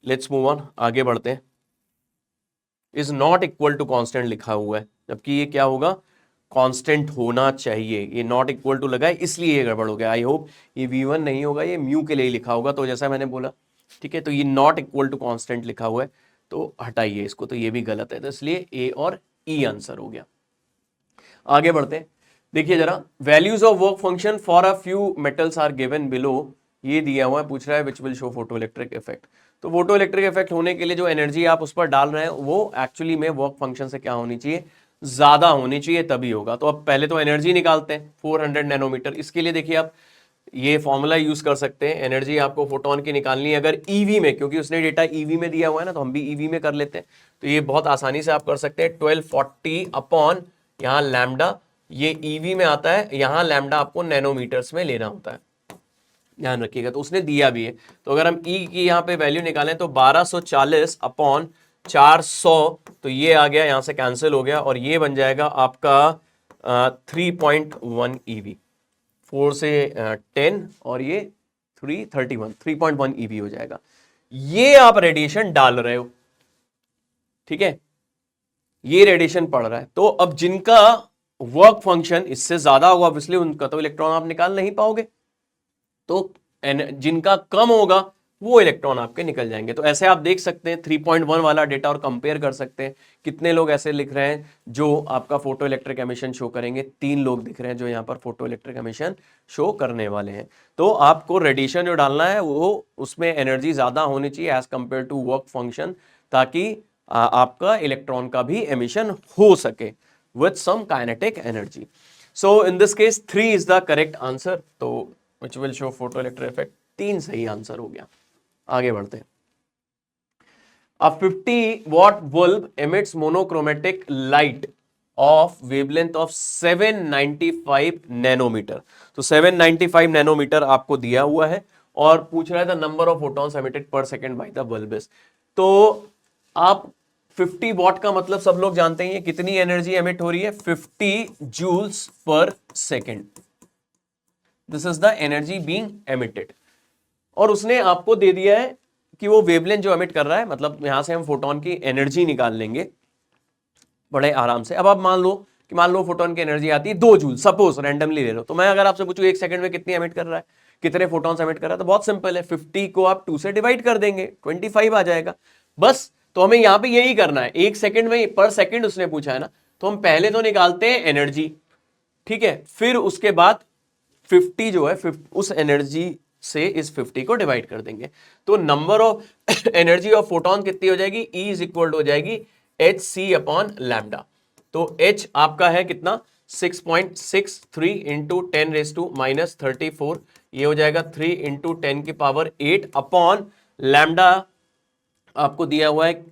[SPEAKER 1] लेट्स मूव ऑन, आगे बढ़ते हैं। Is not equal to constant लिखा हुआ है, जबकि ये क्या होगा? कांस्टेंट होना चाहिए। ये नॉट इक्वल टू लगा है, इसलिए ये गड़बड़ हो गया। आई होप ये V1 नहीं होगा, ये म्यू के लिए लिखा होगा, तो जैसा मैंने बोला, ठीक है। तो ये नॉट इक्वल टू कांस्टेंट लिखा हुआ है, तो हटाइए इसको, तो ये भी गलत है, तो इसलिए ए और ई आंसर हो गया। आगे बढ़ते हैं, देखिए जरा। Values of work function for a few metals are given below, ये दिया हुआ है, पूछ रहा है which will show photo electric effect. तो फोटो इलेक्ट्रिक इफेक्ट होने के लिए जो एनर्जी आप उस पर डाल रहे हैं वो एक्चुअली में वर्क फंक्शन से क्या होनी चाहिए? ज्यादा होनी चाहिए, तभी होगा। तो अब पहले तो एनर्जी निकालते हैं, 400 नैनोमीटर। इसके लिए देखिए आप ये फॉर्मूला यूज कर सकते हैं। एनर्जी आपको फोटोन की निकालनी है अगर ईवी में, क्योंकि उसने डेटा ईवी में दिया हुआ है ना, तो हम भी ईवी में कर लेते हैं। तो ये बहुत आसानी से आप कर सकते हैं। 1240 अपॉन यहाँ लैम्डा, ये ईवी में आता है, यहाँ लैम्डा आपको नैनोमीटर्स में लेना होता है, ध्यान रखिएगा। तो उसने दिया भी है, तो अगर हम ई की यहाँ पे वैल्यू निकालें तो 1240 अपॉन 400, तो ये आ गया, यहाँ से कैंसिल हो गया, और ये बन जाएगा आपका 3.1 ईवी। 4 से 10 और ये 3.1 ईवी हो जाएगा। ये आप रेडिएशन डाल रहे हो, ठीक है, ये रेडिएशन पड़ रहा है। तो अब जिनका वर्क फंक्शन इससे ज्यादा होगा, ऑब्वियसली उनका तो इलेक्ट्रॉन आप निकाल नहीं पाओगे, तो जिनका कम होगा वो इलेक्ट्रॉन आपके निकल जाएंगे। तो ऐसे आप देख सकते हैं 3.1 वाला डेटा और कंपेयर कर सकते हैं। कितने लोग ऐसे लिख रहे हैं जो आपका फोटो इलेक्ट्रिक एमिशन शो करेंगे? 3 लोग दिख रहे हैं जो यहाँ पर फोटो इलेक्ट्रिक एमिशन शो करने वाले हैं। तो आपको रेडिएशन जो डालना है वो उसमें एनर्जी ज्यादा होनी चाहिए as compare to work function, ताकि आपका इलेक्ट्रॉन का भी एमिशन हो सके with some kinetic energy. So in this case 3 is the correct answer, तो which will show photoelectric effect। 3 सही आंसर हो गया। आगे बढ़ते हैं। A 50 watt bulb emits monochromatic light of wavelength of 795 nanometre. तो 795 नैनोमीटर आपको दिया हुआ है और पूछ रहा है the number of photons emitted per second by the bulb is. तो आप 50 वॉट का मतलब सब लोग जानते हैं कितनी एनर्जी एमिट हो रही है, 50 जूल्स पर second. This is the energy being emitted. और उसने आपको दे दिया है कि वो वेवलेंथ जो एमिट कर रहा है, मतलब यहां से हम फोटोन की एनर्जी निकाल लेंगे बड़े आराम से। अब आप मान लो फोटोन की एनर्जी आती है 2 जूल, सपोज रैंडमली ले लो। तो मैं अगर आपसे पूछूं 1 सेकंड में कितनी एमिट कर रहा है, कितने फोटोन्स एमिट कर रहा है, तो बहुत सिंपल है, 50 को आप 2 से डिवाइड कर देंगे, 25 आ जाएगा बस। तो हमें यहां पे यही करना है, 1 सेकंड में पर सेकंड उसने पूछा है ना, तो हम पहले तो निकालते हैं एनर्जी, ठीक है, फिर उसके बाद 50 जो है उस एनर्जी से इस 50 को डिवाइड कर देंगे। तो number of energy of photon कितनी हो जाएगी, E इज इक्वल टू हो जाएगी hc अपॉन लैम्डा। तो h आपका है कितना, 6.63 इंटू 10⁻⁻34, ये हो जाएगा 3 इंटू 10 की पावर 8 अपॉन लैम्डा आपको दिया हुआ है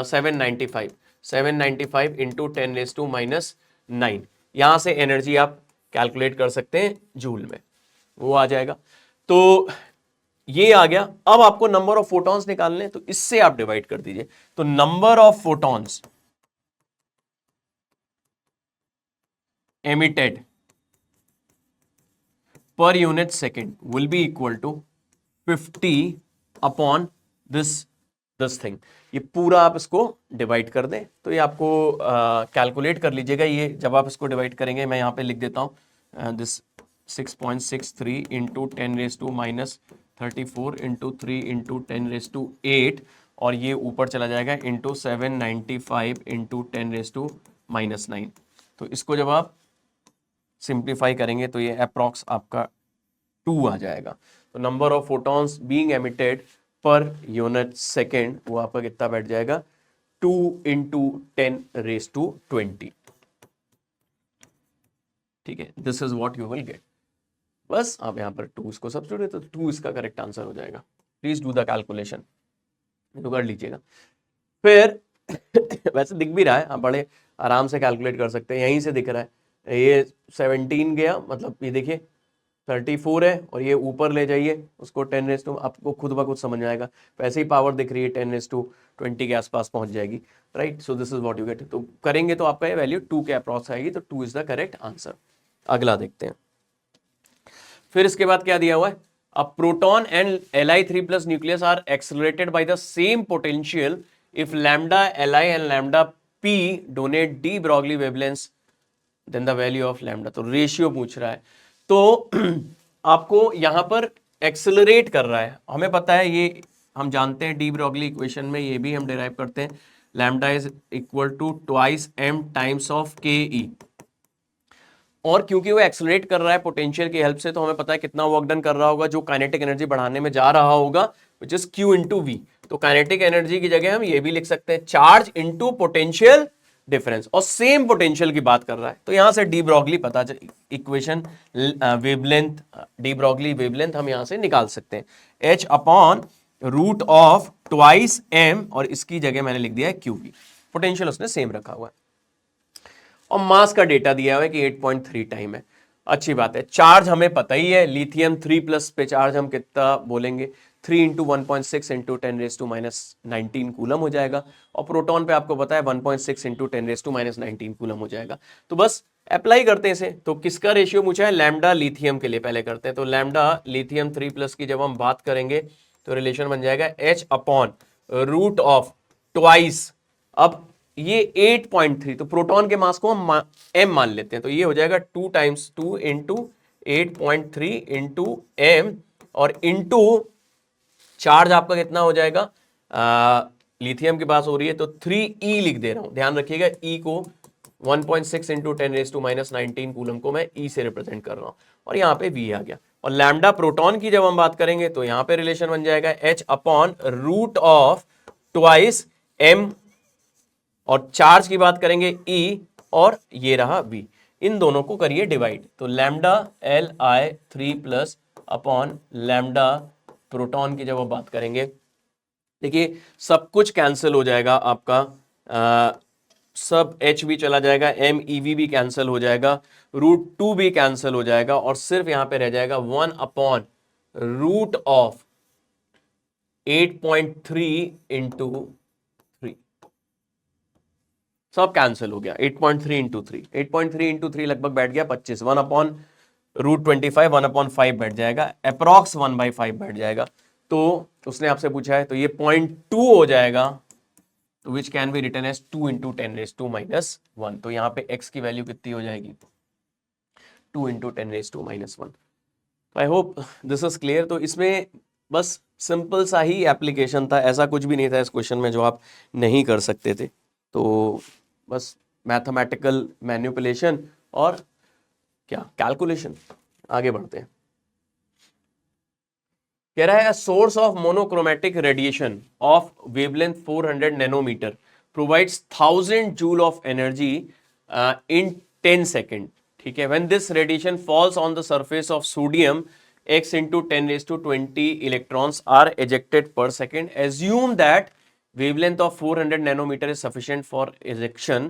[SPEAKER 1] 795 इंटू 10⁻⁹। यहां से एनर्जी आप कैलकुलेट कर सकते हैं जूल में, वो आ जाएगा। तो ये आ गया। अब आपको नंबर ऑफ फोटॉन्स निकालने, तो इससे आप डिवाइड कर दीजिए। तो number of photons emitted per unit second will be equal to 50 upon this thing. ये पूरा आप इसको डिवाइड कर दें, तो ये आपको कैलकुलेट कर लीजिएगा। ये जब आप इसको डिवाइड करेंगे, मैं यहाँ पे लिख देता हूँ दिस 6.63 इंटू 10⁻34 इंटू 3 इंटू 10⁸8, और ये ऊपर चला जाएगा इंटू 795 इंटू 10⁻⁹। तो इसको जब आप सिंप्लीफाई करेंगे तो ये अप्रॉक्स आपका 2 आ जाएगा। तो number of photons being emitted per unit second वो आपका कितना बैठ जाएगा, 2 इंटू 10⁻20। ठीक है, this is what you will get. बस आप यहां पर 2 इसको सब्स्टिट्यूट, तो 2 इसका करेक्ट आंसर हो जाएगा। प्लीज डू द कैलकुलेशन, तो कर लीजिएगा। फिर वैसे दिख भी रहा है, आप बड़े आराम से कैलकुलेट कर सकते हैं, यहीं से दिख रहा है। ये 17 गया, मतलब ये देखिए 34 है, और ये ऊपर ले जाइए उसको 10⁻, आपको खुद ब खुद समझ में आएगा। वैसे ही पावर दिख रही है 10⁻20 के आसपास पहुंच जाएगी, right. So this is what you get. तो करेंगे तो आपका वैल्यू 2 के अप्रॉक्स आएगी, तो 2 इज द करेक्ट आंसर। अगला देखते हैं। फिर इसके बाद क्या दिया हुआ है, a proton and Li3+ nucleus are accelerated by the same potential if lambda Li and lambda P denote de Broglie wavelength then the value of lambda. तो रेशियो पूछ रहा है, तो आपको यहां पर एक्सेलरेट कर रहा है। हमें पता है, ये हम जानते हैं डी ब्रॉगली इक्वेशन में, ये भी हम डिराइव करते हैं, lambda is equal to twice m times of ke। और क्योंकि वो एक्सेलरेट कर रहा है पोटेंशियल की हेल्प से, तो हमें पता है कितना वर्क डन कर रहा होगा, जो काइनेटिक एनर्जी बढ़ाने में जा रहा होगा, which is q into V. तो काइनेटिक एनर्जी की जगह हम ये भी लिख सकते हैं, चार्ज इंटू पोटेंशियल डिफरेंस, और सेम पोटेंशियल की बात कर रहा है। तो यहां से डी ब्रॉगली पता चल, equation wavelength, de Broglie wavelength हम यहां से निकाल सकते हैं, h upon root of twice m, और इसकी जगह मैंने लिख दिया है qv। पोटेंशियल उसने सेम रखा हुआ है, और मास का डेटा दिया हुआ है कि 8.3 टाइम है। अच्छी बात है। चार्ज हमें पता ही है, लिथियम 3+ पे चार्ज हम कितना बोलेंगे, 3 इंटू 1.6 इंटू 10⁻⁻19 कूलम हो जाएगा, और प्रोटॉन पे आपको पता है 1.6 इंटू 10⁻⁻19 कूलम हो जाएगा। तो बस अप्लाई करते हैं इसे। तो किसका रेशियो पूछा है, लैम्डा लिथियम के लिए पहले करते हैं। तो लैम्डा लिथियम 3+ की जब हम बात करेंगे, तो रिलेशन बन जाएगा h upon root of twice. अब ये 8.3, तो प्रोटॉन के मास को हम m मान लेते हैं, तो ये हो जाएगा 2 टाइम्स 2 इंटू 8.3 इंटू m, और इंटू चार्ज आपका कितना हो जाएगा, लिथियम के पास हो रही है, तो 3e लिख दे रहा हूं, ध्यान रखिएगा। e को 1.6 इंटू 10⁻⁻19 कूलम को मैं e से रिप्रेजेंट कर रहा हूं, और यहां पे v आ गया। और लैम्डा प्रोटॉन की जब हम बात करेंगे, तो यहां पे रिलेशन बन जाएगा h upon root of twice m, और चार्ज की बात करेंगे E, और ये रहा V। इन दोनों को करिए डिवाइड, तो lambda Li3+ upon lambda proton की जब हम बात करेंगे, देखिए सब कुछ कैंसिल हो जाएगा आपका, सब H भी चला जाएगा, MEV भी कैंसिल हो जाएगा, √2 भी कैंसिल हो जाएगा, और सिर्फ यहां पे रह जाएगा 1 अपॉन रूट ऑफ 8.3 इंटू 3। सब कैंसिल हो गया। 8.3 इंटू 3, 8.3 इंटू 3 लगभग बैठ गया 25, 1/√25, 1/5 बैठ जाएगा, अप्रॉक्स 1/5 बैठ जाएगा। तो उसने आपसे पूछा है, तो ये 0.2 हो जाएगा, तो which can be written as 2 into 10⁻⁻1। तो यहाँ पे x की वैल्यू कितनी हो जाएगी, 2 इंटू 10⁻⁻1। तो I hope this is clear. तो इसमें बस सिंपल सा ही एप्लीकेशन था, ऐसा कुछ भी नहीं था इस क्वेश्चन में जो आप नहीं कर सकते थे। तो बस मैथमेटिकल मैनिपुलेशन और क्या कैलकुलेशन। आगे बढ़ते हैं। कह रहा है source of monochromatic radiation of wavelength 400 nanometre provides 1000 joule of energy in 10 second. ठीक है, when this radiation falls on the surface of sodium, x into 10⁻20 electrons are ejected per second. Assume that wavelength of 400 nanometer is sufficient for ejection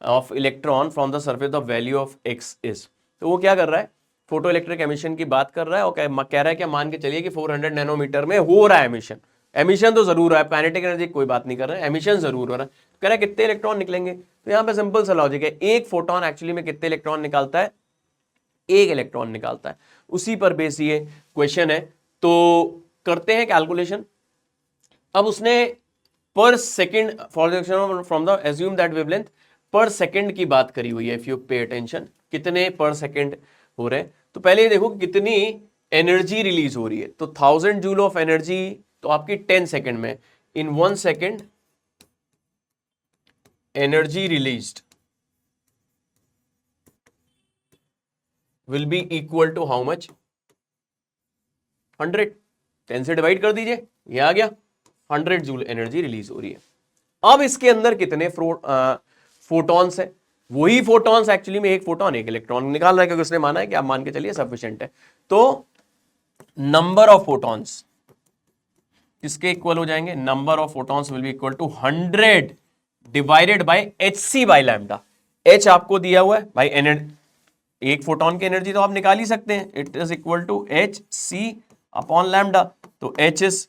[SPEAKER 1] of electron from the surface. The value of x is. तो वो क्या कर रहा है, photo electric emission की बात कर रहा है और कह रहा है कि मान के चलिए कि 400 नैनोमीटर में हो रहा है एमिशन। एमिशन तो जरूर है, काइनेटिक एनर्जी कोई बात नहीं कर रहा है, एमिशन जरूर हो रहा है। कह रहा है कितने इलेक्ट्रॉन निकलेंगे, तो यहाँ पे सिंपल सा लॉजिक है, एक फोटोन एक्चुअली में कितने इलेक्ट्रॉन निकालता है, एक इलेक्ट्रॉन निकालता है। उसी पर बेस ये क्वेश्चन है, तो करते हैं कैलकुलेशन। अब उसने पर second from the assume that wavelength पर सेकंड की बात करी हुई है। इफ यू पे अटेंशन, कितने पर सेकंड हो रहे हैं, तो पहले ये देखो कितनी एनर्जी रिलीज हो रही है। तो 1000 जूल ऑफ एनर्जी तो आपकी 10 सेकंड में, इन 1 second energy released will be equal to how much, 100। 10 से डिवाइड कर दीजिए, ये आ गया 100 जूल एनर्जी रिलीज हो रही है। अब इसके अंदर कितने फोटॉन्स है, वही फोटॉन्स एक्चुअली में एक फोटोन एक इलेक्ट्रॉन निकाल रहा है, क्योंकि उसने माना है कि आप मान के चलिए सफिशिएंट है। तो नंबर ऑफ फोटॉन्स किसके इक्वल हो जाएंगे, number of photons will be equal to 100 divided by hc by lambda. h आपको दिया हुआ है भाई, एनर्जी एक फोटोन की एनर्जी तो आप निकाल ही सकते हैं, it is equal to H C upon lambda. तो एच इज,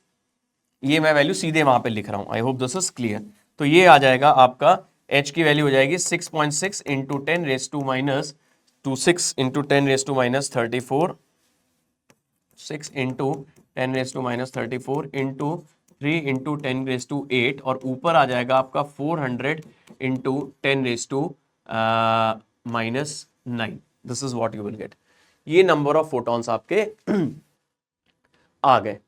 [SPEAKER 1] ये मैं वैल्यू सीधे वहां पे लिख रहा हूं, I hope this is clear. तो ये आ जाएगा आपका, एच की वैल्यू हो जाएगी 6.6 into 10⁻²6 into 10⁻34, 6 into 10⁻34 into 3 into 10⁻8, और ऊपर आ जाएगा आपका 400 into 10⁻⁻9। This is what you will get. ये नंबर ऑफ फोटॉन्स आपके आ गए।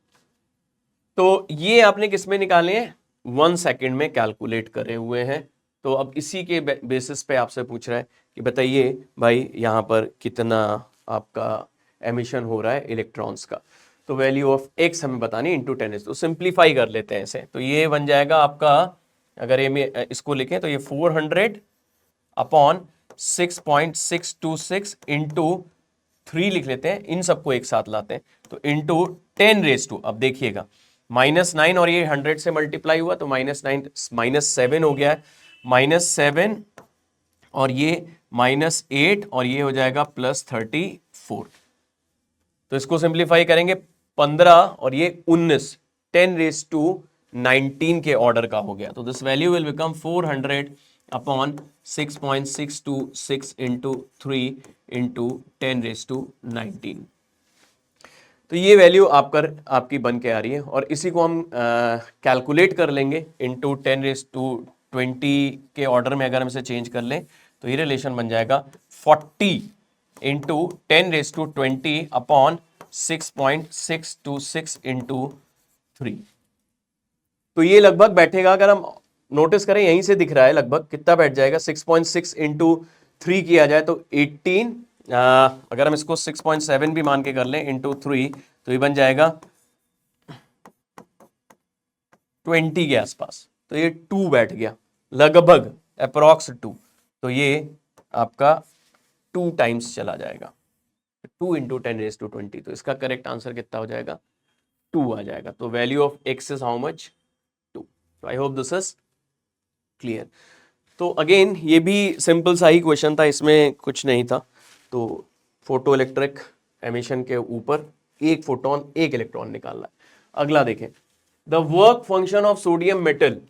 [SPEAKER 1] तो ये आपने किस में निकाले हैं, 1 सेकेंड में कैलकुलेट करे हुए हैं। तो अब इसी के बेसिस पे आपसे पूछ रहा है कि बताइए भाई यहाँ पर कितना आपका एमिशन हो रहा है इलेक्ट्रॉन्स का। तो वैल्यू ऑफ x हमें बतानी इंटू 10, तो सिंप्लीफाई कर लेते हैं इसे। तो ये बन जाएगा आपका, अगर ये में इसको लिखें तो ये 400 अपॉन 6.626 इंटू 3 लिख लेते हैं, इन सबको एक साथ लाते हैं, तो इंटू 10⁻²। अब देखिएगा -9 और ये 100 से मल्टीप्लाई हुआ तो -9 -7 हो गया है, -7 और ये -8 और ये हो जाएगा +34। तो इसको सिंप्लीफाई करेंगे, 15 और ये 19, 10⁻19 के ऑर्डर का हो गया। तो this value will become 400 upon 6.626 into 3 into 10⁻19। तो ये वैल्यू आपकी बन के आ रही है, और इसी को हम कैलकुलेट कर लेंगे इंटू 10⁻20 के ऑर्डर में। अगर हम इसे चेंज कर लें तो ये रिलेशन बन जाएगा 40 इंटू 10⁻20 अपॉन 6.626 इंटू 3। तो ये लगभग बैठेगा, अगर हम नोटिस करें यहीं से दिख रहा है लगभग कितना बैठ जाएगा, 6.6 इंटू 3 किया जाए तो 18, अगर हम इसको 6.7 भी मान के कर लें इंटू 3 तो ये बन जाएगा 20 के आसपास। तो ये 2 बैठ गया लगभग, अप्रॉक्स 2। तो ये आपका 2 टाइम्स चला जाएगा, 2 इंटू 10⁻20। तो इसका करेक्ट आंसर कितना हो जाएगा, 2 आ जाएगा। तो value of x is how much, 2। तो I hope this is clear. तो अगेन ये भी सिंपल सा ही क्वेश्चन था, इसमें कुछ नहीं था। तो फोटो इलेक्ट्रिक एमिशन के ऊपर एक फोटोन एक इलेक्ट्रॉन निकालना है। अगला देखें, the work function of sodium metal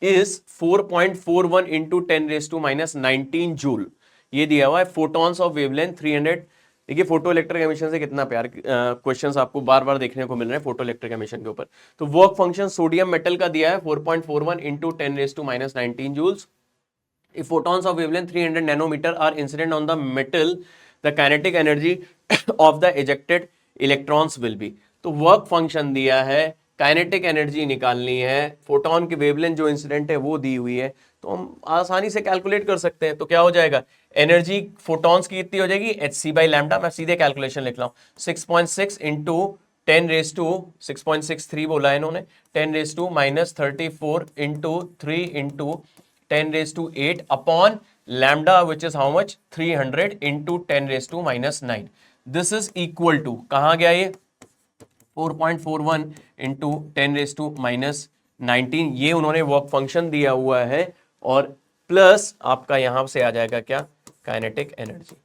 [SPEAKER 1] is 4.41 into 10⁻⁻19 joule. ये दिया हुआ है। Photons of wavelength 300। देखिए फोटो इलेक्ट्रिक एमिशन से कितना प्यार क्वेश्चंस आपको बार बार देखने को मिल रहे हैं फोटो इलेक्ट्रिक एमिशन के ऊपर। तो वर्क फंक्शन सोडियम मेटल का दिया है 4.41 into 10⁻⁻19 joules. If photons of wavelength 300 nanometer are incident on the metal, the kinetic energy of the ejected electrons will be। तो वर्क फंक्शन दिया है, काइनेटिक एनर्जी निकालनी है, फोटोन की वेवलेंथ जो इंसिडेंट है वो दी हुई है, तो हम आसानी से कैलकुलेट कर सकते हैं। तो क्या हो जाएगा, एनर्जी फोटॉन्स की कितनी हो जाएगी, hc/लैम्डा। मैं सीधे कैलकुलेशन लिख रहा हूं 6.6 इंटू 10⁻6.63 बोला है इन्होंने, 10⁻⁻34 into 3 into 10⁸8 upon lambda which is how much 300 into 10⁻⁻9। This is equal to, कहां गया ये 4.41 इंटू 10⁻⁻19। ये उन्होंने वर्क फंक्शन दिया हुआ है और प्लस आपका यहां से आ जाएगा क्या, kinetic energy.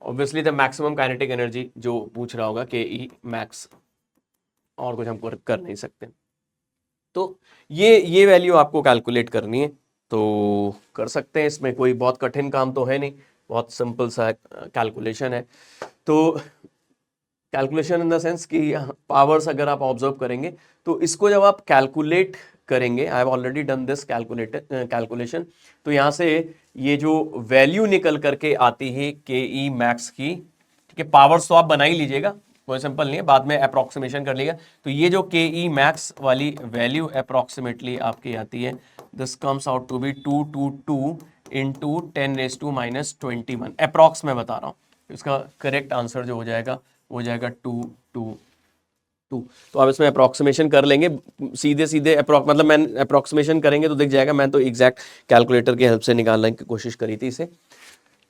[SPEAKER 1] Obviously the maximum kinetic energy जो पूछ रहा होगा के ई मैक्स, और कुछ हम कर नहीं सकते। तो ये वैल्यू आपको कैलकुलेट करनी है, तो कर सकते हैं। इसमें कोई बहुत कठिन काम तो है नहीं, बहुत सिंपल सा कैलकुलेशन है। तो कैलकुलेशन इन द सेंस कि पावर्स अगर आप ऑब्जर्व करेंगे तो इसको जब आप कैलकुलेट करेंगे, I have already done this calculation, तो यहाँ से ये जो वैल्यू निकल करके आती है के ई मैक्स की, ठीक है, पावर्स तो आप बना ही लीजिएगा, कोई सिंपल नहीं है, बाद में अप्रोक्सीमेशन कर लीजिएगा। तो ये जो के ई मैक्स वाली वैल्यू अप्रोक्सीमेटली आपकी आती है, this comes out to be 222 into 10⁻⁻21। Approx में बता रहा हूँ, इसका करेक्ट आंसर जो हो जाएगा वो हो जाएगा 222। तो आप इसमें अप्रोक्सीमेशन कर लेंगे, सीधे सीधे मतलब मैं अप्रोक्सीमेशन करेंगे तो दिख जाएगा। मैं तो एग्जैक्ट कैलकुलेटर की हेल्प से निकालने की कोशिश करी थी इसे,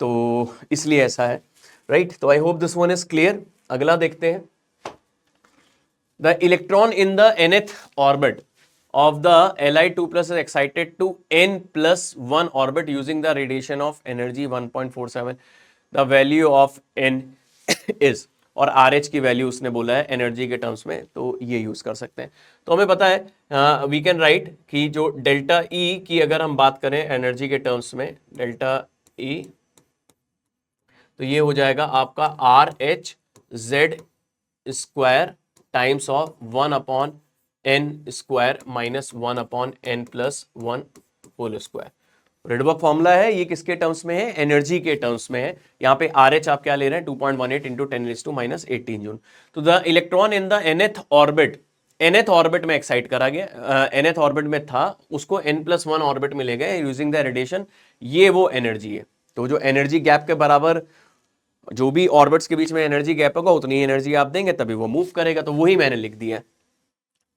[SPEAKER 1] तो इसलिए ऐसा है, राइट। तो I hope this one is clear. अगला देखते हैं, the electron in the nth orbit of the Li2+ is excited to n+1 orbit using the radiation of energy 1.47। the value of n is, और RH की value उसने बोला है energy के terms में, तो ये यूज कर सकते हैं। तो हमें पता है वी कैन राइट कि जो डेल्टा E की अगर हम बात करें एनर्जी के टर्म्स में, डेल्टा E, तो ये हो जाएगा आपका RH Z² times of 1/n² minus 1/n+1 whole square. Rydberg formula है, ये किसके टर्म्स में है, एनर्जी के टर्म्स में है। यहाँ पे RH आप क्या ले रहे हैं 2.18 इंटू 10⁻⁻18 जूल। तो the electron in the nth orbit, nth orbit में एक्साइट करा गया, nth ऑर्बिट में था, उसको n+1 ऑर्बिट में ले गए यूजिंग द रेडिएशन, ये वो एनर्जी है। तो जो एनर्जी गैप के बराबर जो भी ऑर्बिट्स के बीच में एनर्जी गैप होगा उतनी एनर्जी आप देंगे तभी वो मूव करेगा, तो वही मैंने लिख दिया है।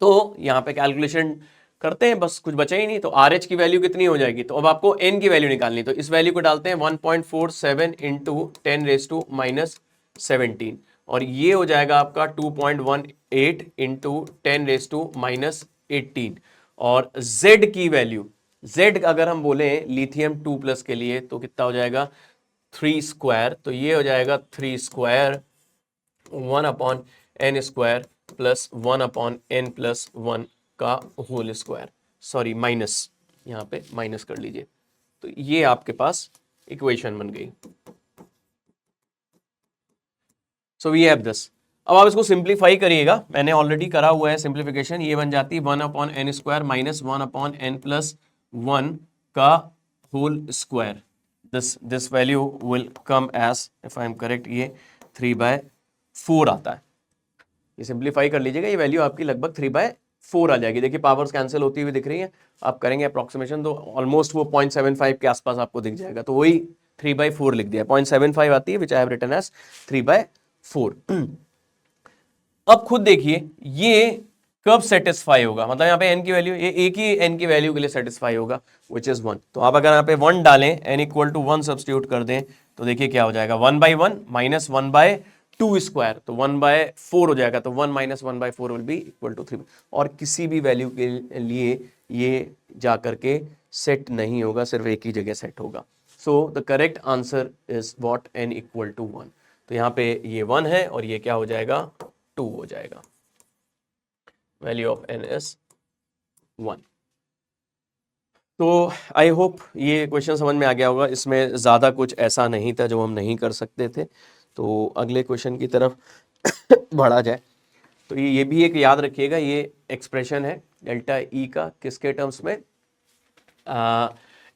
[SPEAKER 1] तो यहाँ पे कैलकुलेशन करते हैं, बस कुछ बचा ही नहीं। तो RH की वैल्यू कितनी हो जाएगी, तो अब आपको n की वैल्यू निकालनी, तो इस वैल्यू को डालते हैं 1.47 इंटू 10⁻⁻17, और ये हो जाएगा आपका 2.18 इंटू 10⁻⁻18। और Z की वैल्यू, Z अगर हम बोले लिथियम 2+ के लिए तो कितना हो जाएगा 3², तो ये हो जाएगा 3² 1/n² प्लस 1/n+1 का होल स्क्वायर, सॉरी माइनस, यहाँ पे माइनस कर लीजिए। तो ये आपके पास इक्वेशन बन गई। So we have this. अब आप इसको सिंप्लीफाई करिएगा, मैंने ऑलरेडी करा हुआ है सिंप्लीफिकेशन। ये बन जाती है 1/n² माइनस 1/n+1 का whole square. This value will come as, if I am correct, ये 3/4 आता है। ये सिंप्लीफाई कर लीजिएगा, ये वैल्यू आपकी लगभग 3/4 आ जाएगी। देखिए पावर्स कैंसिल होती हुई दिख रही है, आप करेंगे अप्रोक्सीमेशन तो ऑलमोस्ट वो 0.75 के आसपास आपको दिख जाएगा। तो वही 3/4 लिख दिया, 0.75 आती है, विच आई हैव रिटन एज 3/4। अब खुद देखिए ये कब सेटिस्फाई होगा, मतलब यहाँ पे n की वैल्यू, ये एक ही n की वैल्यू के लिए सेटिस्फाई होगा विच इज 1। तो आप अगर यहाँ पे 1 डालें, n = 1 सब्स्टिट्यूट कर दें, तो देखिए क्या हो जाएगा 1/1 माइनस 1/2², तो 1/4 हो जाएगा। तो 1 minus 1/4 will be equal to 3। और किसी भी वैल्यू के लिए ये जा करके सेट नहीं होगा, सिर्फ एक ही जगह सेट होगा। So the correct answer is what, n = 1। तो यहाँ पे ये 1 है और ये क्या हो जाएगा 2 हो जाएगा। Value of n is 1। तो आई होप ये क्वेश्चन समझ में आ गया होगा, इसमें ज़्यादा कुछ ऐसा नहीं था जो हम नहीं कर सकते थे। तो अगले क्वेश्चन की तरफ बढ़ा जाए तो ये भी एक याद रखिएगा, ये एक्सप्रेशन है डेल्टा ई का किसके टर्म्स में,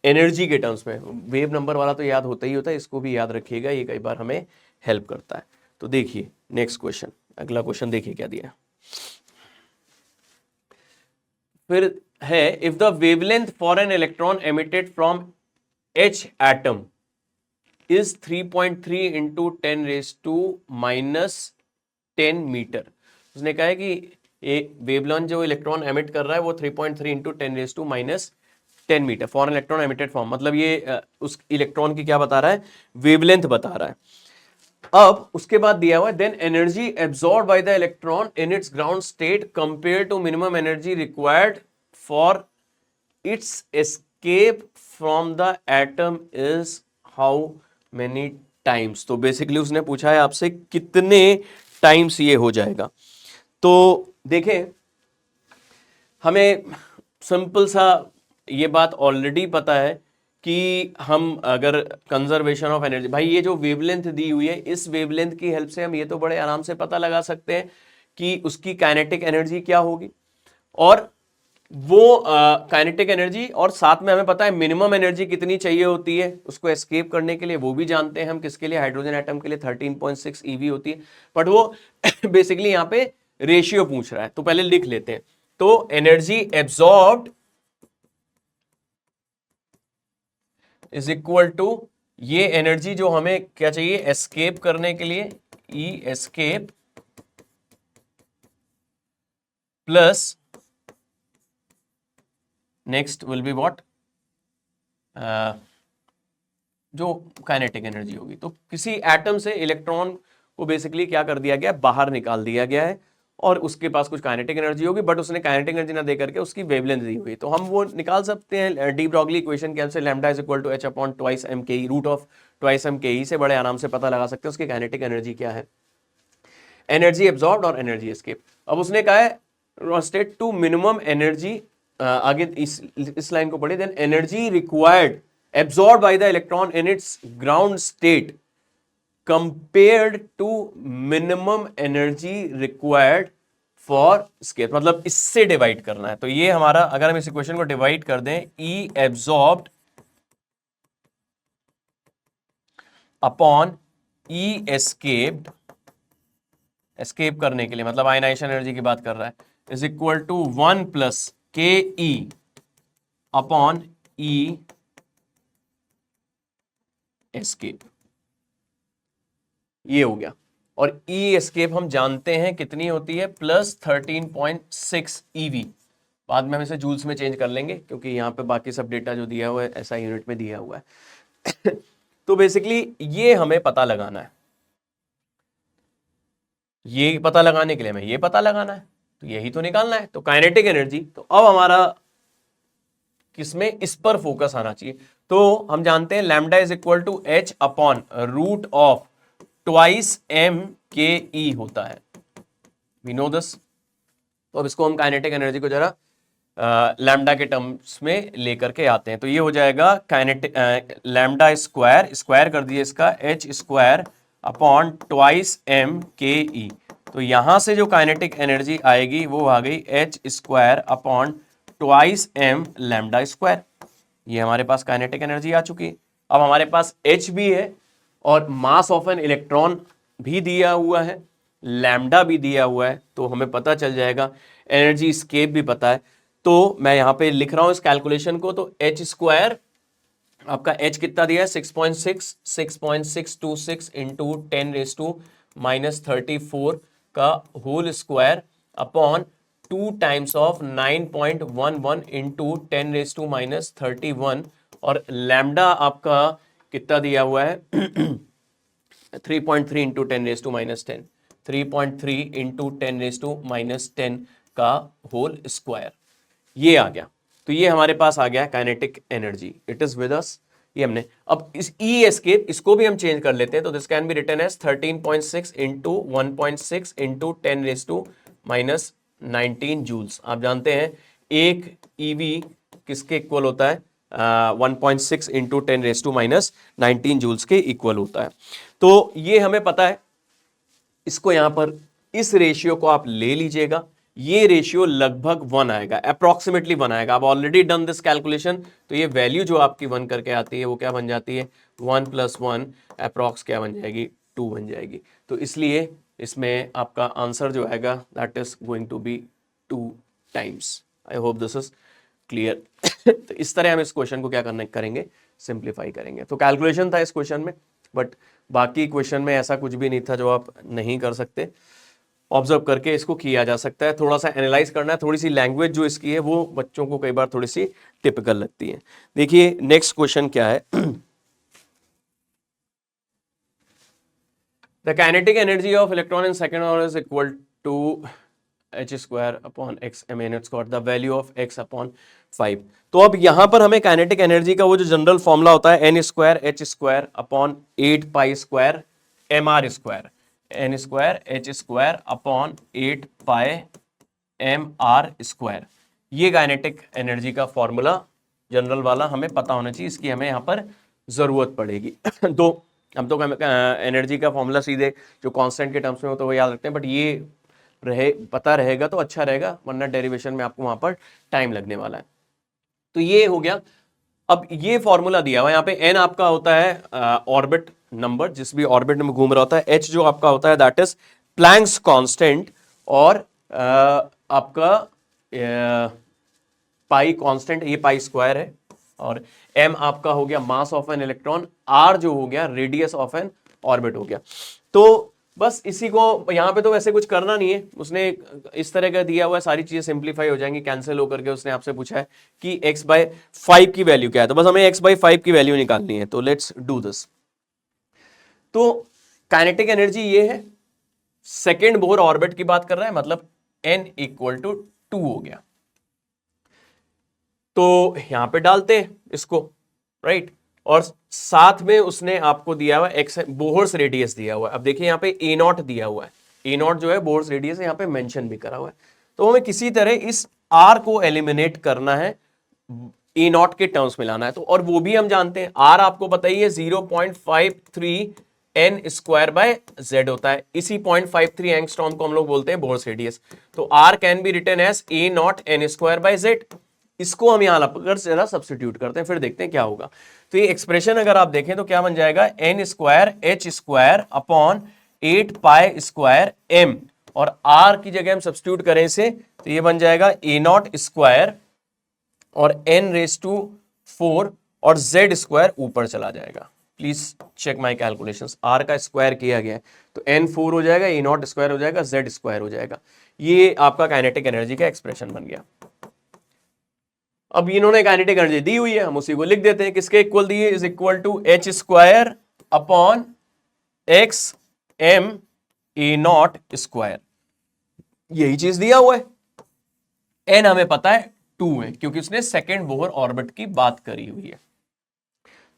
[SPEAKER 1] एनर्जी के टर्म्स में। वेव नंबर वाला तो याद होता ही होता है, इसको भी याद रखिएगा, ये कई बार हमें हेल्प करता है। तो देखिए नेक्स्ट क्वेश्चन, अगला क्वेश्चन देखिए क्या दिया। फिर है if the wavelength for an electron emitted from H atom is 3.3 into 10⁻⁻10 metre. उसने कहा है कि एक वेवलेंथ जो इलेक्ट्रॉन एमिट कर रहा है वो 3.3 into 10⁻10 metre for an electron emitted from, मतलब ये उस इलेक्ट्रॉन की क्या बता रहा है, वेवलेंथ बता रहा है। अब उसके बाद दिया हुआ है then energy absorb by the electron in its ground state compare to minimum energy required for its escape from the atom is how many times. तो बेसिकली उसने पूछा है आपसे कितने टाइम्स ये हो जाएगा। तो देखें, हमें सिंपल सा ये बात ऑलरेडी पता है कि हम अगर कंजर्वेशन ऑफ एनर्जी, भाई ये जो वेवलेंथ दी हुई है इस वेवलेंथ की हेल्प से हम ये तो बड़े आराम से पता लगा सकते हैं कि उसकी काइनेटिक एनर्जी क्या होगी, और वो काइनेटिक एनर्जी, और साथ में हमें पता है मिनिमम एनर्जी कितनी चाहिए होती है उसको एस्केप करने के लिए, वो भी जानते हैं हम किसके लिए, हाइड्रोजन एटम के लिए 13.6 ईवी होती है। बट वो बेसिकली यहाँ पे रेशियो पूछ रहा है, तो पहले लिख लेते हैं। तो energy absorbed is equal to, ये एनर्जी जो हमें क्या चाहिए एस्केप करने के लिए, E escape plus next will be what, जो काइनेटिक एनर्जी होगी। तो किसी एटम से इलेक्ट्रॉन को बेसिकली क्या कर दिया गया, बाहर निकाल दिया गया है, और उसके पास कुछ काइनेटिक एनर्जी होगी, बट उसने काइनेटिक एनर्जी ना दे करके उसकी वेवलेंथ दी हुई, तो हम वो निकाल सकते हैं डी ब्रॉगली इक्वेशन के हेल्प से, lambda is equal to H upon twice M K E, root of twice M K E से बड़े आराम से पता लगा सकते हैं उसकी काइनेटिक एनर्जी क्या है, एनर्जी एब्जॉर्ब्ड और एनर्जी एस्केप। अब उसने कहा है स्टेट टू मिनिमम एनर्जी, आगे इस लाइन को पढ़े, then energy required absorb by the electron in its ground state compared to minimum energy required for escape, मतलब इससे डिवाइड करना है। तो ये हमारा, अगर हम इस इक्वेशन को डिवाइड कर दें, ई एब्सॉर्ब्ड अपॉन ई एस्केप्ड, एस्केप करने के लिए मतलब आयनाइजेशन एनर्जी की बात कर रहा है, is equal to 1 plus k E upon E escape, ये हो गया। और ई एस्केप हम जानते हैं कितनी होती है, प्लस 13.6 ईवी। बाद में हम इसे जूल्स में चेंज कर लेंगे क्योंकि यहाँ पे बाकी सब डेटा जो दिया हुआ है ऐसा यूनिट में दिया हुआ है। तो बेसिकली ये हमें पता लगाना है, ये पता लगाने के लिए हमें ये पता लगाना है, तो यही तो निकालना है। तो काइनेटिक एनर्जी, तो अब हमारा किसमें, इस पर फोकस आना चाहिए। तो हम जानते हैं lambda is equal to H upon root of twice M K E होता है, वी नो दिस। तो अब इसको हम काइनेटिक एनर्जी को जरा लैम्डा के टर्म्स में लेकर के आते हैं। तो ये हो जाएगा काइनेटिक लैम्डा स्क्वायर, स्क्वायर कर दिए इसका, H square upon twice M K E. तो यहां से जो काइनेटिक एनर्जी आएगी वो आ गई H square upon twice M lambda square. ये हमारे पास काइनेटिक एनर्जी आ चुकी है। अब हमारे पास एच भी है और मास ऑफ एन इलेक्ट्रॉन भी दिया हुआ है, लैम्डा भी दिया हुआ है, तो हमें पता चल जाएगा, एनर्जी स्केप भी पता है। तो मैं यहां पे लिख रहा हूं इस कैलकुलेशन को, तो एच स्क्वायर आपका एच कितना दिया है 6.626 इंटू 10⁻⁻34 का whole square upon 2 times of 9.11 into 10⁻31, और लैम्डा आपका कितना दिया हुआ है 3.3 इंटू 10⁻10, 3.3 इंटू 10⁻10 का होल स्क्वायर, ये आ गया। तो ये हमारे पास आ गया kinetic energy, it is with us. ये हमने, अब इस ई एस्केप इसको भी हम चेंज कर लेते हैं, तो this can be written as 13.6 into 1.6 into 10⁻19 joules. आप जानते हैं एक ईवी किसके इक्वल होता है, 1.6 इंटू 10⁻⁻19 जूल्स के इक्वल होता है। तो ये हमें पता है, इसको यहां पर इस रेशियो को आप ले लीजिएगा, ये रेशियो लगभग 1 आएगा, अप्रोक्सीमेटली 1 आएगा। आप ऑलरेडी डन दिस कैलकुलेशन, तो ये वैल्यू जो आपकी 1 करके आती है वो क्या बन जाती है, 1 + 1 अप्रॉक्स क्या बन जाएगी, 2 बन जाएगी। तो इसलिए इसमें आपका आंसर जो आएगा that is going to be 2 times. I hope this is clear. तो इस तरह हम इस क्वेश्चन को क्या करेंगे, सिंप्लीफाई करेंगे। तो कैलकुलेशन था इस क्वेश्चन में, बट बाकी क्वेश्चन में ऐसा कुछ भी नहीं था जो आप नहीं कर सकते। ऑब्जर्व करके इसको किया जा सकता है, थोड़ा सा एनालाइज करना है। थोड़ी सी लैंग्वेज जो इसकी है वो बच्चों को कई बार थोड़ी सी टिपिकल लगती है। देखिए नेक्स्ट क्वेश्चन क्या है। The kinetic energy of electron in second order is equal to h² / m(n²), the value of x/5। तो अब यहां पर हमें काइनेटिक एनर्जी का वो जो जनरल फॉर्मूला होता है n² h² / 8π² mr², n² h² / 8π mr², ये काइनेटिक एनर्जी का फॉर्मूला जनरल वाला हमें पता होना चाहिए, इसकी हमें यहाँ पर जरूरत पड़ेगी। तो हम तो एनर्जी का फॉर्मूला सीधे जो कांस्टेंट के टर्म्स में हो तो वो याद रखते हैं, बट ये पता रहेगा तो अच्छा रहेगा, वरना डेरिवेशन में आपको वहां पर टाइम लगने वाला है। तो ये हो गया। अब ये फॉर्मूला दिया हुआ, यहाँ पे n आपका होता है ऑर्बिट नंबर, जिस भी ऑर्बिट में घूम रहा होता है। h जो आपका होता है दैट इज प्लैंक्स कांस्टेंट, और आपका पाई कांस्टेंट, ये π² है, और m आपका हो गया मास ऑफ एन इलेक्ट्रॉन, r जो हो गया रेडियस ऑफ एन ऑर्बिट हो गया। तो बस इसी को यहाँ पे तो वैसे कुछ करना नहीं है, उसने इस तरह का दिया हुआ है, सारी चीजें सिंप्लीफाई हो जाएंगी, कैंसिल होकर के उसने आपसे पूछा है कि x/5 की वैल्यू क्या है, तो बस हमें x/5 की वैल्यू निकालनी है। तो लेट्स डू दिस। तो काइनेटिक एनर्जी ये है, सेकेंड बोर ऑर्बिट की बात कर रहा है, मतलब n = 2 हो गया। तो यहां पे डालते हैं इसको, राइट, और साथ में उसने आपको दिया हुआ एक्स बोहर्स रेडियस दिया हुआ है। अब देखिए यहाँ पे A0 दिया हुआ है, A0 जो है बोहर्स रेडियस है, यहाँ पे मेंशन भी करा हुआ है। तो हमें किसी तरह इस R को एलिमिनेट करना है, A0 के टर्म्स में लाना है। तो और वो भी हम जानते हैं, R आपको पता ही है 0.53 n² होता है, इसी 0.53 एंगस्ट्रॉम को हम लोग बोलते हैं बोहर्स रेडियस। तो R can be written as A0 n²/z। इसको हम यहां पर जरा सब्स्टिट्यूट करते हैं, फिर देखते हैं क्या होगा। तो ये एक्सप्रेशन अगर आप देखें तो क्या बन जाएगा, n² h² / 8π² m, और r की जगह हम सब्स्टिट्यूट करें इसे तो ये बन जाएगा A0² और n⁴ और z² ऊपर चला जाएगा। Please check my calculations, r का स्क्वायर किया गया है तो n4 हो जाएगा, A0² हो जाएगा, z² हो जाएगा। ये आपका काइनेटिक एनर्जी का एक्सप्रेशन बन गया। अब इन्होंने काइनेटिक एनर्जी दी हुई है, हम उसी को लिख देते हैं, किसके इक्वल दी है, is equal to h² / x m A0²। यही चीज दिया हुआ है। n हमें पता है 2 है, क्योंकि उसने सेकेंड बोहर ऑर्बिट की बात करी हुई है।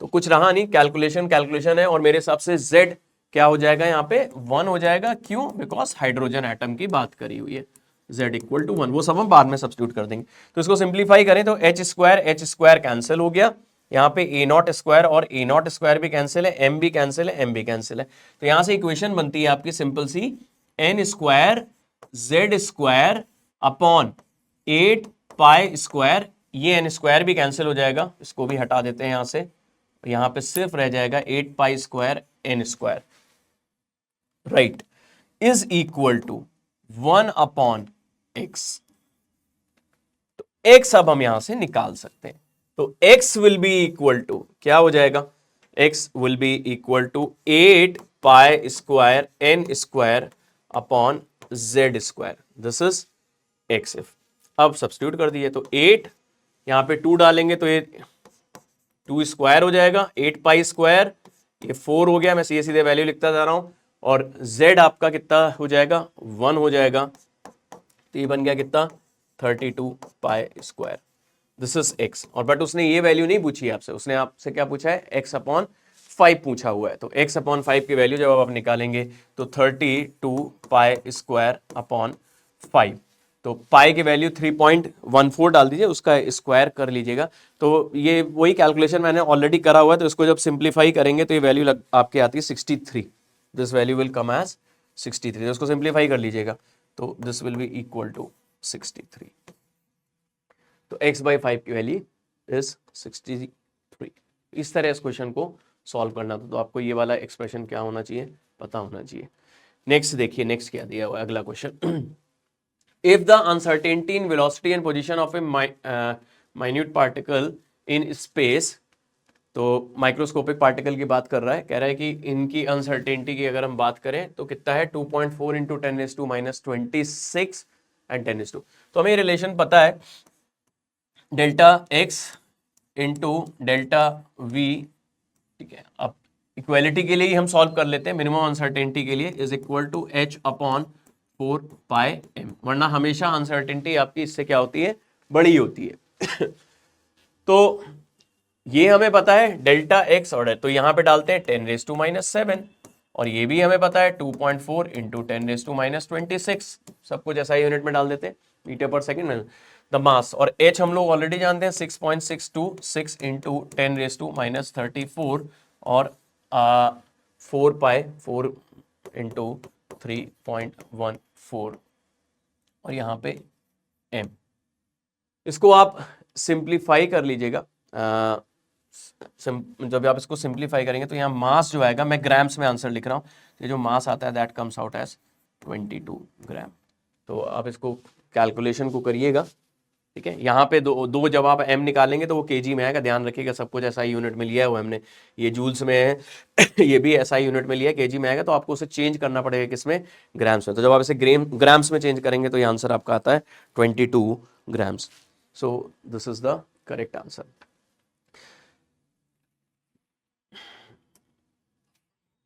[SPEAKER 1] तो कुछ रहा नहीं, कैलकुलेशन है, और मेरे हिसाब से z क्या हो जाएगा, यहाँ पे 1 हो जाएगा। क्यों? बिकॉज हाइड्रोजन एटम की बात करी हुई है। z = 1, वो सब हम बाद में सब्स्टिट्यूट कर देंगे। तो इसको सिंप्लीफाई करें तो h² कैंसिल हो गया, यहाँ पे A0² और A0² भी कैंसिल है, m भी कैंसिल है, m भी कैंसिल है। तो यहां से इक्वेशन बनती है आपकी सिंपल सी, n² z² / 8π², ये n² भी कैंसिल हो जाएगा, इसको भी हटा देते हैं यहां से, यहां पे सिर्फ रह जाएगा 8π² n², right, is equal to 1/x। तो x अब हम यहां से निकाल सकते हैं। तो x will be equal to क्या हो जाएगा, x will be equal to 8π² n² / z²। This is x। अब सब्स्टिट्यूट कर दिए तो 8, यहां पे 2 डालेंगे तो ये 2² हो जाएगा, 8π², ये 4 हो गया, मैं सीधे वैल्यू लिखता जा रहा हूं, और z आपका कितना हो जाएगा, 1 हो जाएगा। तो ये बन गया कितना, 32π²। This is x। और बट उसने ये वैल्यू नहीं पूछी है आपसे, उसने आपसे क्या पूछा है, x/5 पूछा हुआ है। तो x/5 की वैल्यू जब आप निकालेंगे तो 32π² / 5। तो पाई की वैल्यू 3.14 डाल दीजिए, उसका स्क्वायर कर लीजिएगा। तो ये वही कैलकुलेशन मैंने ऑलरेडी करा हुआ है, तो इसको जब सिंप्लीफाई करेंगे तो ये वैल्यू आपके आती है 63। This value will come as 63, तो उसको सिंप्लीफाई कर लीजिएगा, तो this will be equal to 63। तो x/5 की वैल्यू इज 63। इस तरह इस क्वेश्चन को सॉल्व करना था, तो आपको ये वाला एक्सप्रेशन क्या होना चाहिए, पता होना चाहिए। नेक्स्ट देखिए, नेक्स्ट क्या दिया हुआ है अगला question. If the uncertainty in velocity and position of a minute particle in space, तो माइक्रोस्कोपिक पार्टिकल की बात कर रहा है, कह रहा है कि इनकी अनसर्टेनिटी की अगर हम बात करें तो कितना है 2.4 इंटू 10⁻⁻26 एंड 10⁻²। तो हमें रिलेशन पता है delta x into delta we, ठीक है। अब इक्वालिटी के लिए ही हम सॉल्व कर लेते हैं, मिनिमम अनसर्टेनिटी के लिए is equal to h upon 4πm, वरना हमेशा अनसर्टेनिटी आपकी इससे क्या होती है, बड़ी होती है। तो ये हमें पता है डेल्टा एक्स ऑर्डर, तो यहां पे डालते हैं 10⁻⁻7, और ये भी हमें पता है 2.4 इंटू 10⁻⁻26, सब कुछ ऐसा यूनिट में डाल देते हैं, मीटर पर सेकेंड में द मास। और h हम लोग ऑलरेडी जानते हैं 6.626 इंटू 10⁻34, और 4 इंटू 3.14, और यहाँ पे m। इसको आप सिंप्लीफाई कर लीजिएगा। जब आप इसको सिंप्लीफाई करेंगे तो यहाँ मास जो आएगा, मैं ग्राम्स में आंसर लिख रहा हूँ, ये जो मास आता है दैट कम्स आउट एज 22 ग्राम। तो आप इसको कैलकुलेशन को करिएगा, ठीक है। यहाँ पे दो जब आप m निकालेंगे तो वो केजी में आएगा, ध्यान रखिएगा, सब कुछ ऐसा यूनिट में लिया है वो हमने, ये जूल्स में है ये भी ऐसा यूनिट में लिया है, केजी में आएगा, तो आपको उसे चेंज करना पड़ेगा किसमें, ग्राम्स में। तो जब आप इसे ग्राम्स में चेंज करेंगे तो ये आंसर आपका आता है 22 grams. So this is the correct answer.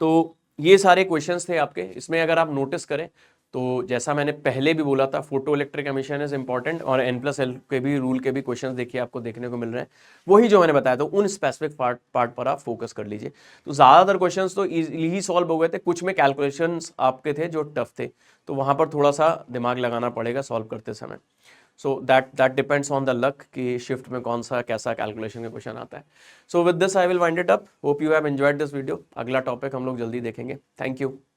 [SPEAKER 1] तो ये सारे क्वेश्चंस थे आपके। इसमें अगर आप नोटिस करें तो जैसा मैंने पहले भी बोला था, photo electric emission is important, और n+l के भी रूल के भी क्वेश्चंस देखिए आपको देखने को मिल रहे हैं, वही जो मैंने बताया था, उन स्पेसिफिक पार्ट पर आप फोकस कर लीजिए। तो ज्यादातर क्वेश्चंस तो इजीली ही सॉल्व हो गए थे, कुछ में कैलकुलेशंस आपके थे जो टफ थे, तो वहां पर थोड़ा सा दिमाग लगाना पड़ेगा सॉल्व करते समय। So that depends on the luck कि शिफ्ट में कौन सा कैसा कैलकुलेशन का क्वेश्चन आता है। So with this I will wind it up. Hope you have enjoyed this video. अगला टॉपिक हम लोग जल्दी देखेंगे। Thank you.